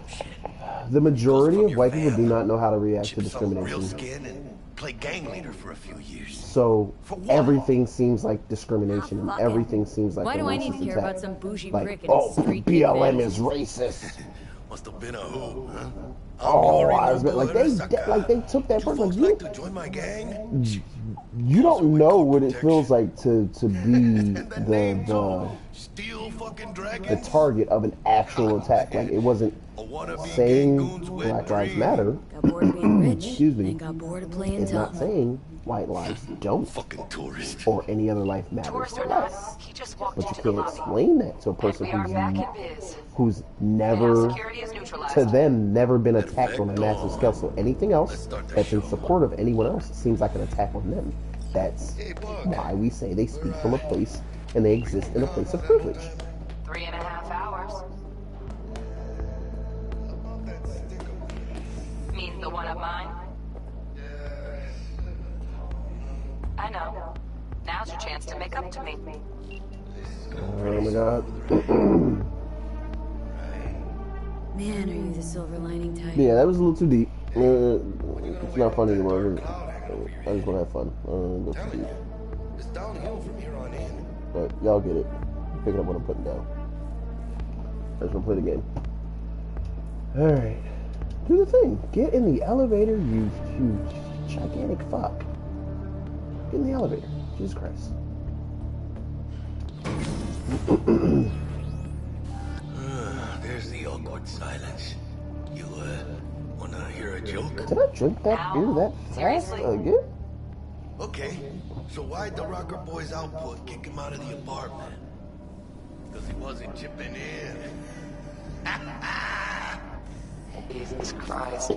the majority of white people do not know how to react to discrimination. Real skin and play gang leader for a few years. So everything seems like discrimination, and everything seems like Why a do I racist need to hear attack. about some bougie Like, prick in a street BLM is racist. Must have been a who, huh? Oh, I was like they took that person. Like, like to join my gang? You don't know what it feels like to be the target of an actual attack. Like, it wasn't saying Black Lives Matter. Got bored of being rich. Excuse me. And got bored of playing It's tough. not saying white lives don't. Fucking tourist. Or any other life matters Tourist or not, less. he just walked But you into the can't lobby. explain that to a person We are back in biz. who's never, Security is neutralized. to them, never been attacked on a massive scale. So anything else that's in support of anyone else seems like an attack on them. That's why we say they speak from a place and they exist in a place of privilege. 3.5 hours. Mean the one of mine? I know. Now's your chance to make up to me. Oh my god. Man, are you the silver lining type? Yeah, that was a little too deep. It's not funny anymore. I just want to have fun. Go too deep. It's downhill from here on in. But y'all get it. Pick it up what I'm putting down. I just want to play the game. Alright. Do the thing. Get in the elevator, you gigantic fuck. Get in the elevator. Jesus Christ. silence. You, wanna hear a joke? Did I drink that beer that fast again? Okay, so why'd the Rocker Boy's output kick him out of the apartment? Because he wasn't chipping in. Jesus Christ.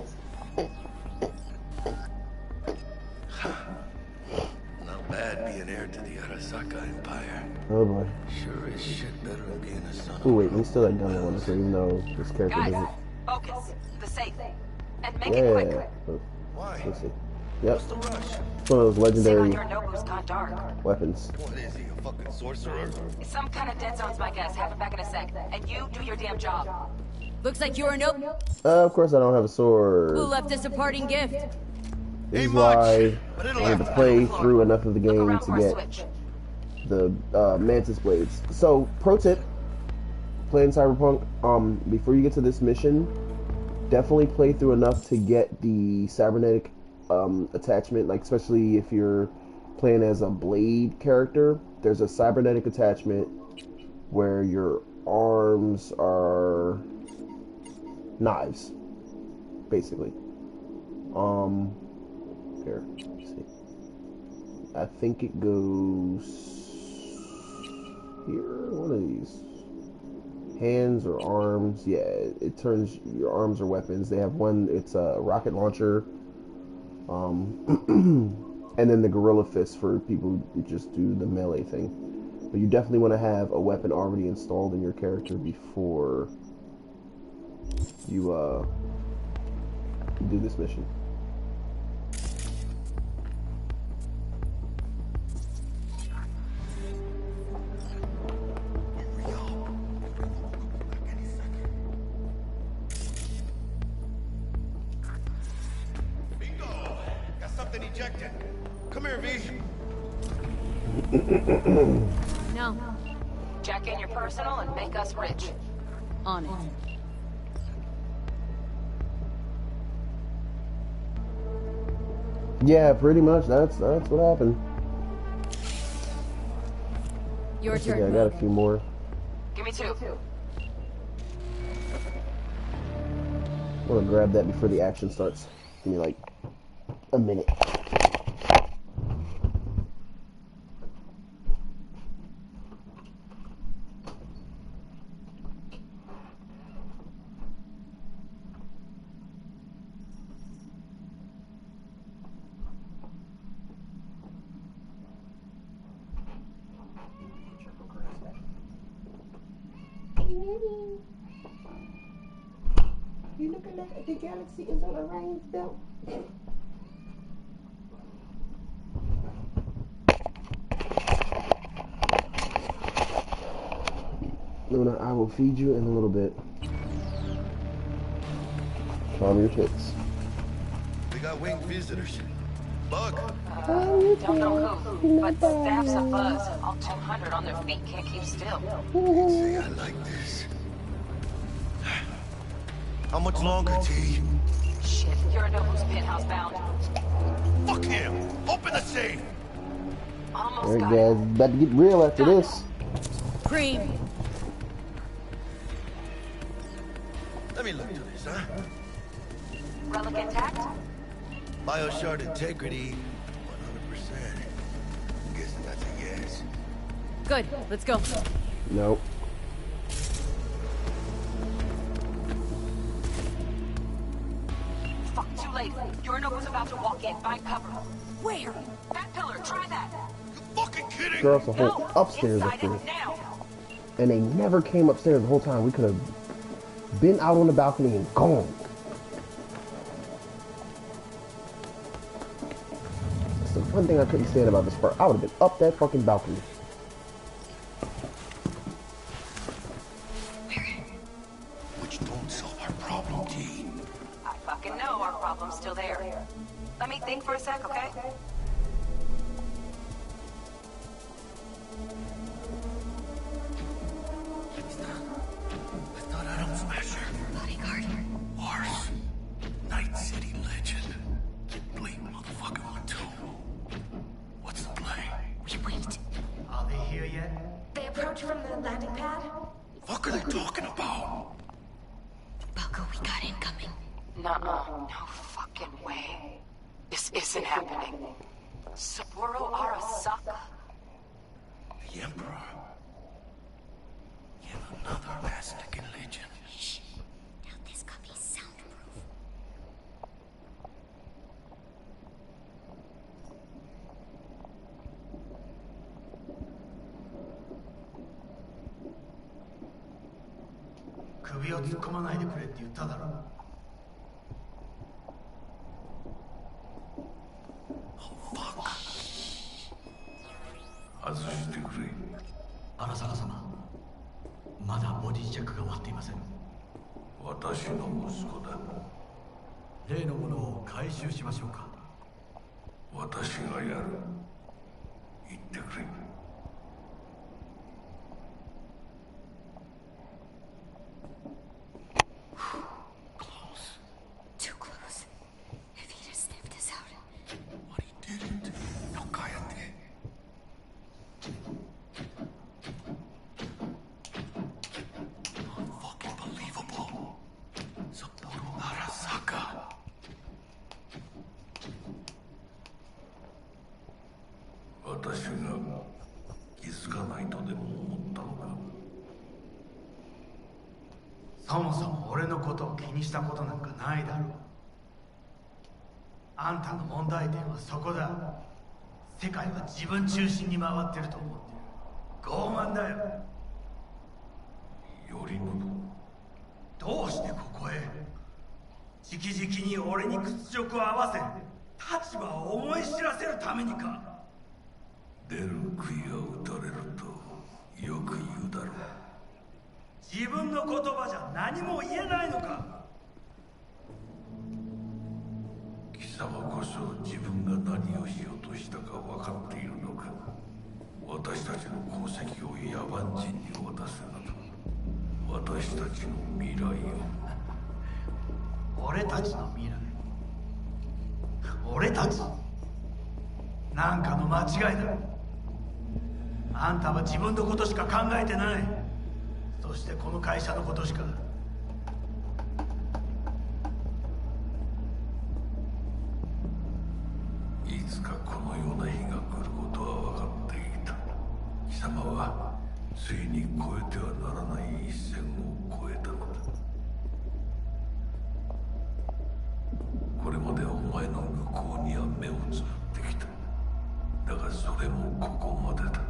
Not bad being heir to the Arasaka Empire. Oh boy. Sure as shit better than being a son of... Oh wait, we still had done one, so even though this character Guys, doesn't... focus. The safe. And make it quick. Why? Let's see. Yep. What's the rush? It's one of those legendary Nobu's gone dark. weapons. What is he, a fucking sorcerer? Some kind of dead zone's my guess. Have it back in a sec. And you do your damn job. Looks like you're a nope. Of course I don't have a sword. Who left us a parting gift? This is why I wanted to play through enough of the game to get the Mantis Blades. So, pro tip, playing Cyberpunk, before you get to this mission, definitely play through enough to get the cybernetic attachment, like especially if you're playing as a blade character, there's a cybernetic attachment where your arms are knives, basically. Here, let's see. I think it goes here, one of these. Hands or arms, yeah, it turns your arms or weapons. They have one, it's a rocket launcher, and then the gorilla fist for people who just do the melee thing. But you definitely want to have a weapon already installed in your character before you do this mission. Come here, V. No. Jack in your personal and make us rich. On it. Yeah, pretty much. That's what happened. Your turn. Yeah, I got a few more. Give me two. I want to grab that before the action starts. Give me like a minute. You looking at the galaxy is on a range belt. Luna, I will feed you in a little bit. Show me your tits. We got winged visitors. Bug. Don't know who, but staff's a buzz. All 200 on their feet can't keep still. See, I like this. How much longer, T? Shit, you're a Nobu's penthouse bound. Fuck him! Open the safe! Almost Alright got guys, it. about to get real after this. Cream. Let me look to this, huh? Relic intact? Bioshard integrity, 100%. Guessing that's a yes. Good. Let's go. Nope. Fuck, too late. Yorinobu's about to walk in. Find cover. Where? That pillar, try that. You fucking kidding? Girls the whole upstairs up Inside there. it now. And they never came upstairs the whole time. We could have been out on the balcony and gone. That's the one thing I couldn't stand about this part. I would have been up that fucking balcony. Which don't solve our problem, T. I fucking know our problem's still there. Let me think for a sec, okay? I thought Adam Smasher. Bodyguard. Horse. Night City legend. Blade motherfucking one too. What's the play? We wait. Are they here yet? They approach from the landing pad? Fuck are they talking about? Bucko, we got incoming. Nuh-uh. No fucking way. This isn't happening. Saburo Arasaka. The Emperor. Yet another Aztecan legend. Shh. Now this copy's soundproof.首を突っ込まないでくれって言っただろ。外してくれ。荒坂様、まだボディチェックが終わっていません。私の息子だ。例のものを回収しましょうか。私がやる。言ってくれ。Too close. If he'd have sniffed us out. But he didn't. No, cállate. Unfucking believable. Saburo Arasaka. 私が気づかないとでも思ったのか。そもそも俺のことを気にしたことなんかないだろう。あんたの問題点はそこだ。世界は自分中心に回ってると思ってる。傲慢だよ。頼信。どうしてここへ？直々に俺に屈辱を合わせ立場を思い知らせるためにか。出る杭が打たれるとよく言うだろう。自分の言葉じゃ何も言えないのか。貴様こそ自分が何をしようとしたか分かっているのか。私たちの功績を野蛮人に渡すなど、私たちの未来を。俺たちの未来。俺たちなんかの間違いだ。あんたは自分のことしか考えてない。そしてこの会社のことしか。いつかこのような日が来ることは分かっていた。貴様はついに越えてはならない一線を越えたのだ。これまでお前の向こうには目をつぶってきた。だがそれもここまでだ。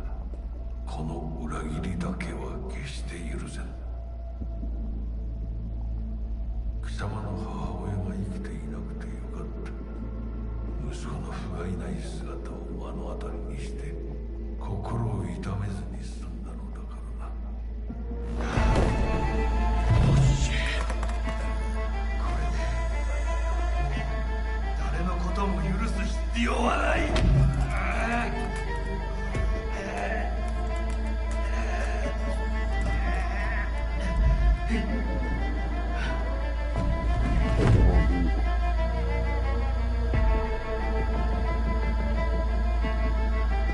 この裏切りだけは決して許せん。貴様の母親が生きていなくてよかった。息子の不甲斐ない姿を目の当たりにして心を痛めずに済んだのだからな。これで誰のことも許す必要はない。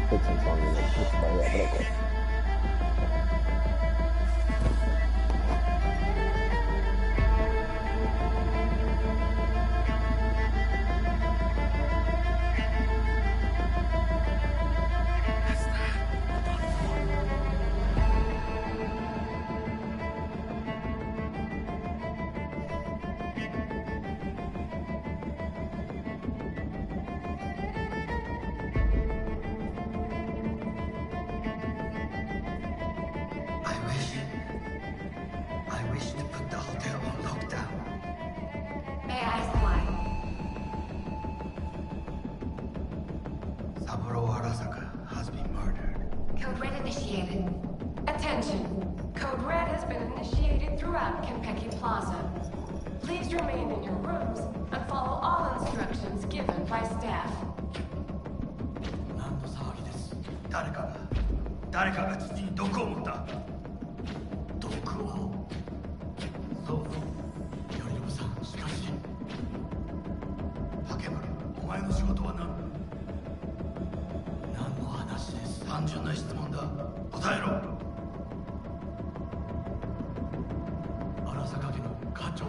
It takes longer than it takes by but okay. I wish to put the hotel on lockdown. May I ask why? Saburo Arasaka has been murdered. Code Red initiated. Attention. Code Red has been initiated throughout Kenpeki Plaza. Please remain in your rooms and follow all instructions given by staff. 何の騒ぎです。誰かが父に毒を持った。毒を。そう頼信さん。しかし竹村、お前の仕事は何の話です。単純な質問だ。答えろ。荒坂家の課長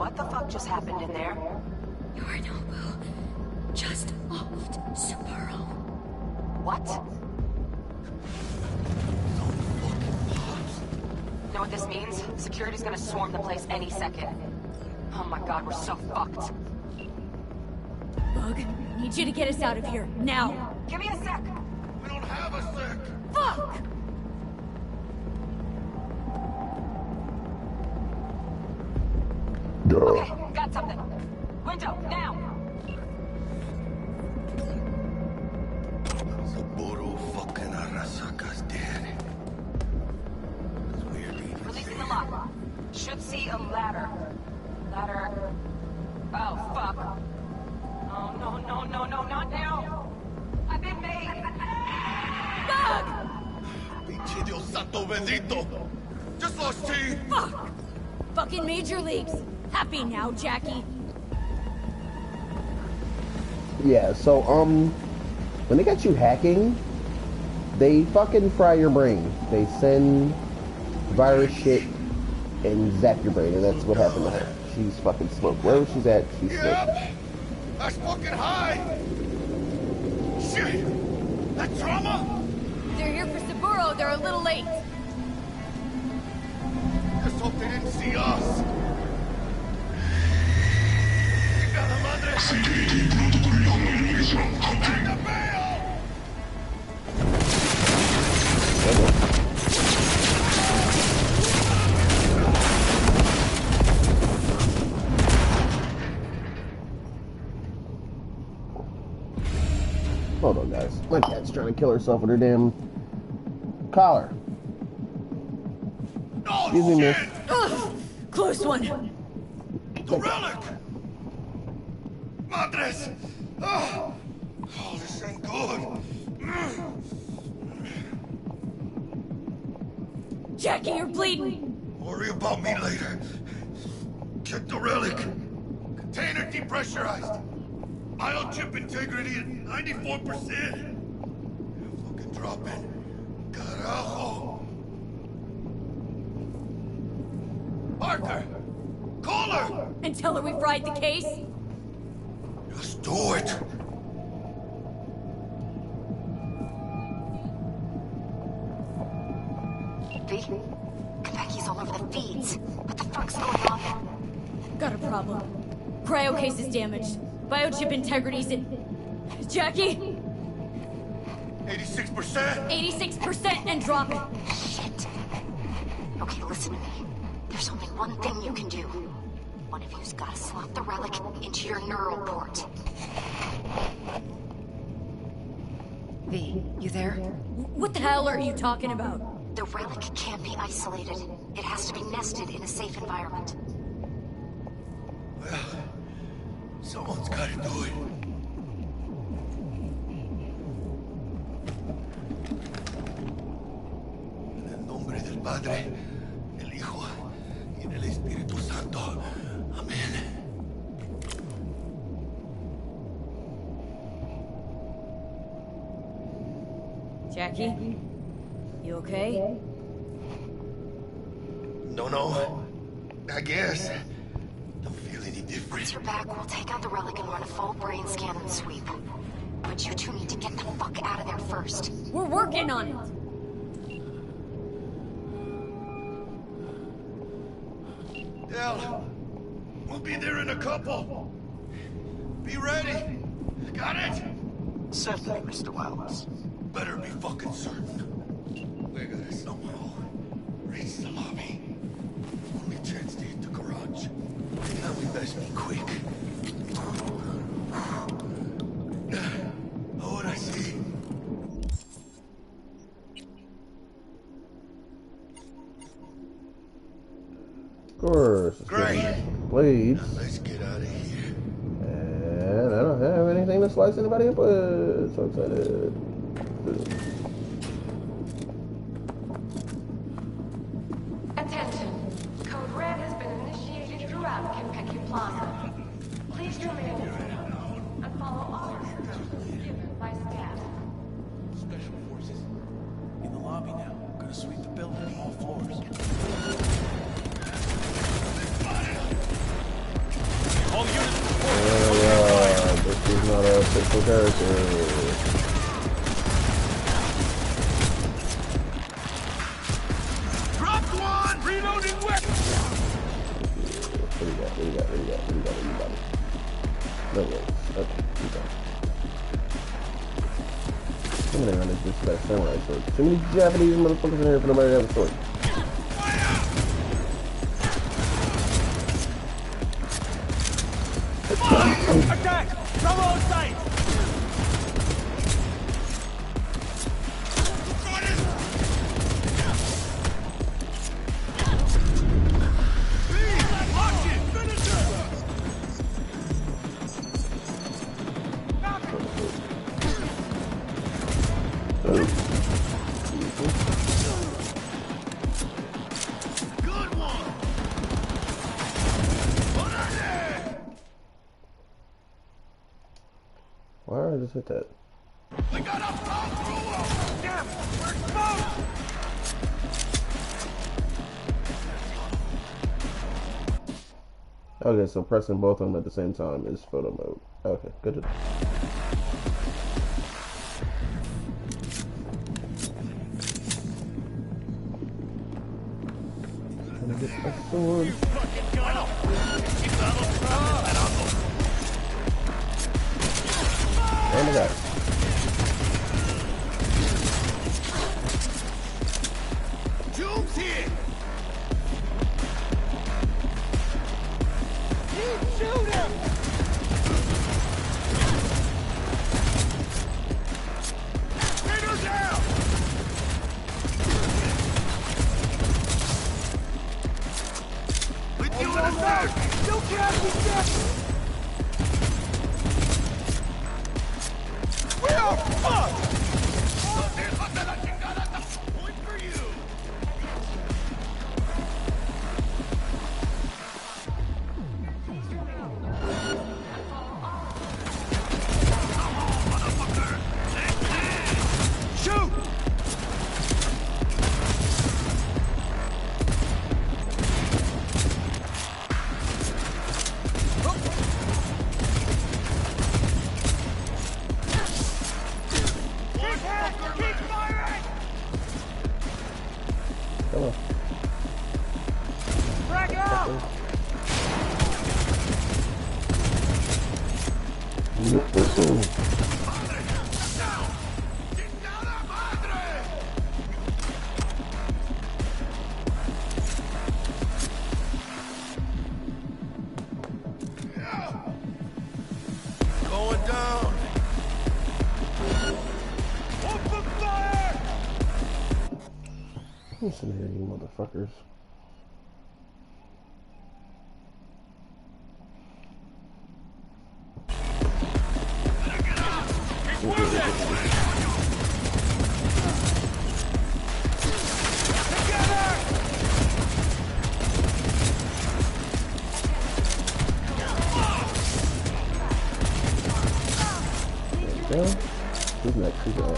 What the fuck just happened in there? Yorinobu just offed Saburo. What? Know what this means? Security's gonna swarm the place any second. Oh my god, we're so fucked. Bug, I need you to get us out of here, now! Give me a sec! We don't have a sec! Fuck! Okay, got something. Window, now! Saburo fucking Arasaka's dead. That's weird. Releasing the lock. Should see a ladder. Ladder. Oh, fuck. Oh, no, no, no, no, not now! I've been made! Bug! Pinche Dios santo bendito! Just lost T! Fuck! Fucking major leagues! Happy now, Jackie? Yeah, so, when they got you hacking, they fucking fry your brain. They send virus shit and zap your brain, and that's what happened to her. She's fucking smoked. Wherever she's at, she's smoked. That's fucking high! Shit! That trauma? They're here for Saburo, they're a little late. Just hope they didn't see us. Chingada madre! Back to bail! Hold on, guys. My cat's trying to kill herself with her damn collar. Excuse me, miss. Ugh, close one. The relic! Madres! Oh, this ain't good. Jackie, you're bleeding. Worry about me later. Check the relic. Container depressurized. Biochip integrity at 94%. Fucking drop it. Carajo. Parker! Call her! And tell her we fried the case? Just do it. V? Konpeki's all over the feeds. What the fuck's going on? Got a problem. Cryo case is damaged. Biochip integrity's in... Jackie? 86%? 86% and drop it. Shit. Okay, listen to me. There's only one thing you can do. One of you's gotta slot the relic into your neural port. V, you there? What the hell are you talking about? The relic can't be isolated. It has to be nested in a safe environment. Well, someone's gotta do it. En el nombre del Padre, el Hijo y del Espíritu Santo. Amén. Jackie? You okay? Don't know. I guess. Don't feel any different. Once you're back, we'll take out the relic and run a full brain scan and sweep. But you two need to get the fuck out of there first. We're working on it! Del, we'll be there in a couple. Be ready. Got it? Certainly, Mr. Wells. Better be fucking certain. We gotta somehow reach the lobby. Only chance to hit the garage. Now we best be quick. Ahora sí. Of course. Great. Please. Let's get out of here. And I don't have anything to slice anybody up with. So excited. Attention. Code Red has been initiated throughout Konpeki Plaza. Please remain in your room and follow all instructions given by staff. Special forces. In the lobby now. Gonna sweep the building, all floors. pixel character. Drop one! Reloading weapon! What do you got? No way. Okay, you go. Come on, this is that samurai sword. Too many Japanese motherfuckers in here for nobody to have a sword. Attack! Bravo on sight! Why did I just hit that? We got a fall through! Damn! We're exposed! Okay, so pressing both of them at the same time is photo mode. Okay, good job. Trying to get my sword. Oh my god. June's here! Shoot him! Raider down! With you in a sec! You can't be dead! We are fucked! Point for you! Shoot! Keep firing! Come on. Frag out! Going down! Open fire! Listen here, you motherfuckers. There we go. Who's next? Who's next?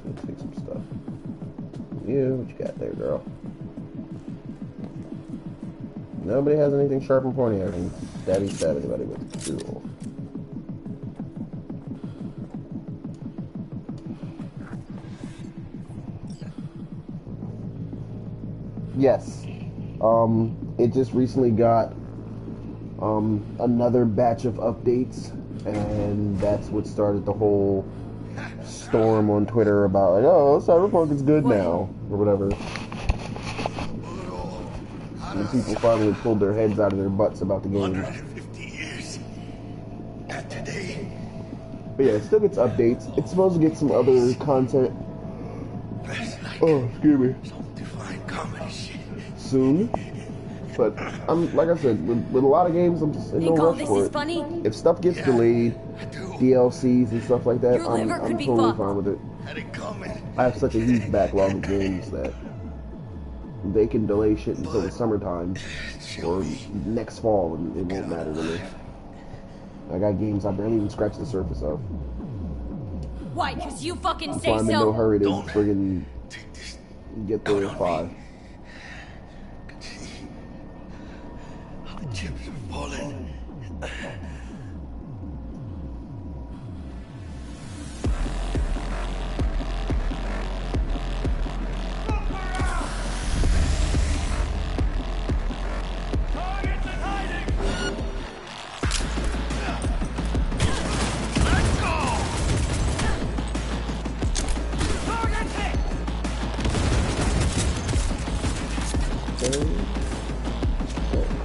Let's take some stuff. You, what you got there, girl? Nobody has anything sharp and pointy. I can stab anybody with. Cool. Yes. It just recently got another batch of updates, and that's what started the whole storm on Twitter about like, oh, Cyberpunk is good now, or whatever. And people finally pulled their heads out of their butts about the game. 150 years. Not today. But yeah, it still gets updates. It's supposed to get some other content. Oh, excuse me. Divine comedy shit. Soon. But I'm like I said, with a lot of games, I'm just in no rush for it. Funny? If stuff gets delayed, DLCs and stuff like that, I'm totally fine with it. I have such a huge backlog of games that they can delay shit until the summertime or next fall, and it won't matter to me. I got games I barely even scratched the surface of. Why? Because you fucking So say I'm in no hurry to friggin' get there at 5. Chips are falling.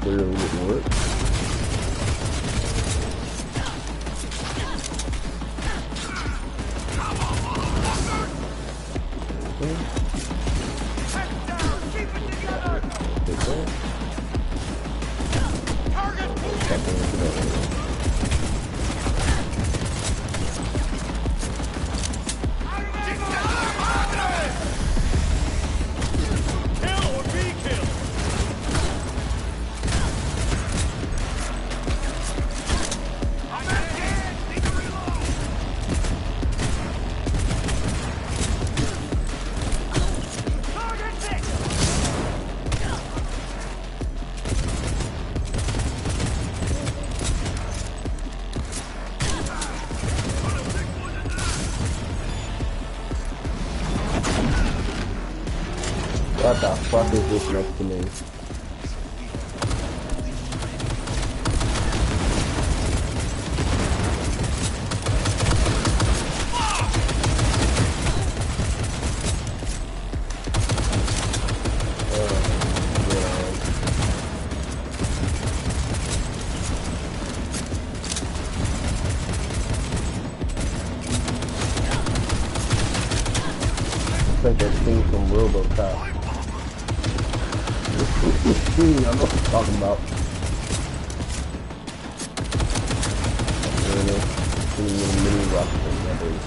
Clearly didn't work. What the fuck is this next to me? It's like that thing from RoboCop. I know what I'm talking about. Mini rocket thing, that is.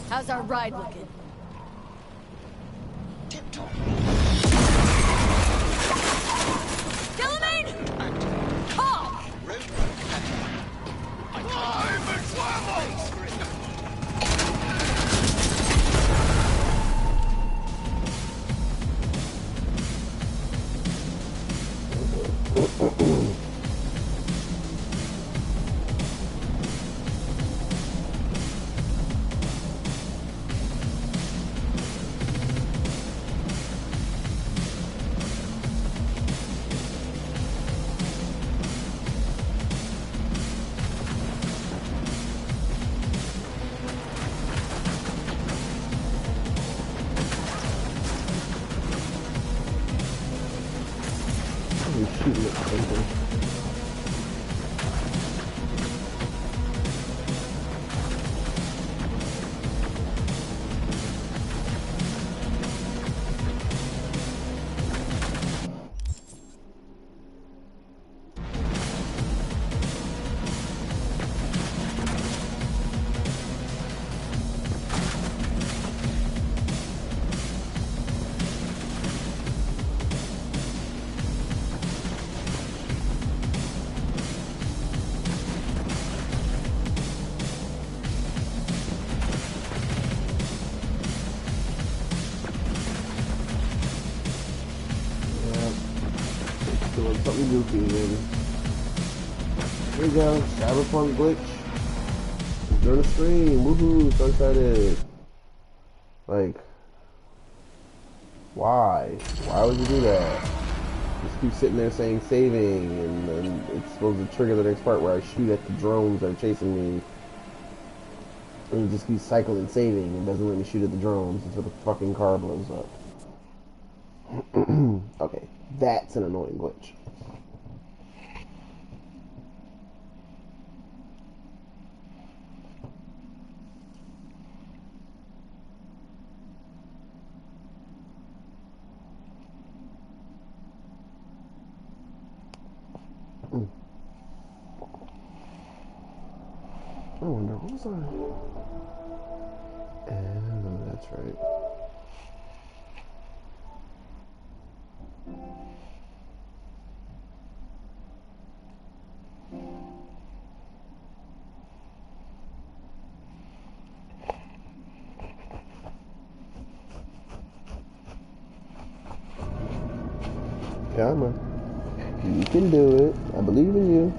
How's our ride looking? Tip-top. Delamain! Call! Roadwork active. I can't. goofy. And here we go, Cyberpunk glitch. During the stream, woohoo, so excited. Like, why? Why would you do that? Just keep sitting there saying saving, and then it's supposed to trigger the next part where I shoot at the drones that are chasing me. And it just keeps cycling saving and doesn't let me shoot at the drones until the fucking car blows up. Okay, that's an annoying glitch. I wonder, what was I? Oh, that's right. Come on. You can do it. I believe in you.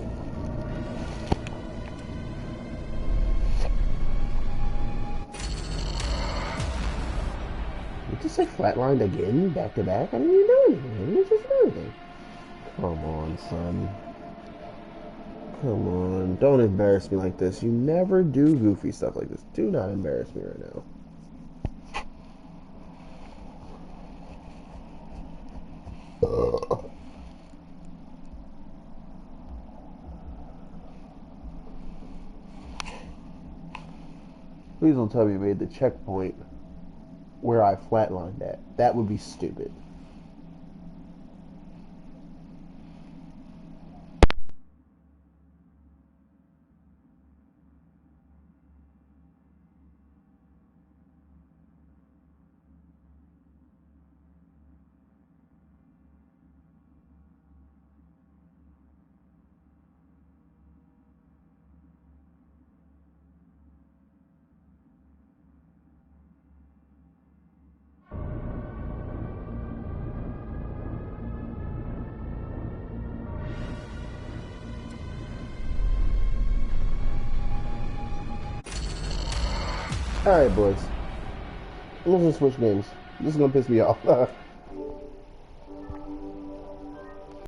You just say flatlined again, back to back? I didn't even do anything. I didn't just do anything. Come on, son. Come on. Don't embarrass me like this. You never do goofy stuff like this. Do not embarrass me right now. Please don't tell me you made the checkpoint where I flatlined at. That would be stupid. Alright, boys. I'm gonna switch games. This is gonna piss me off.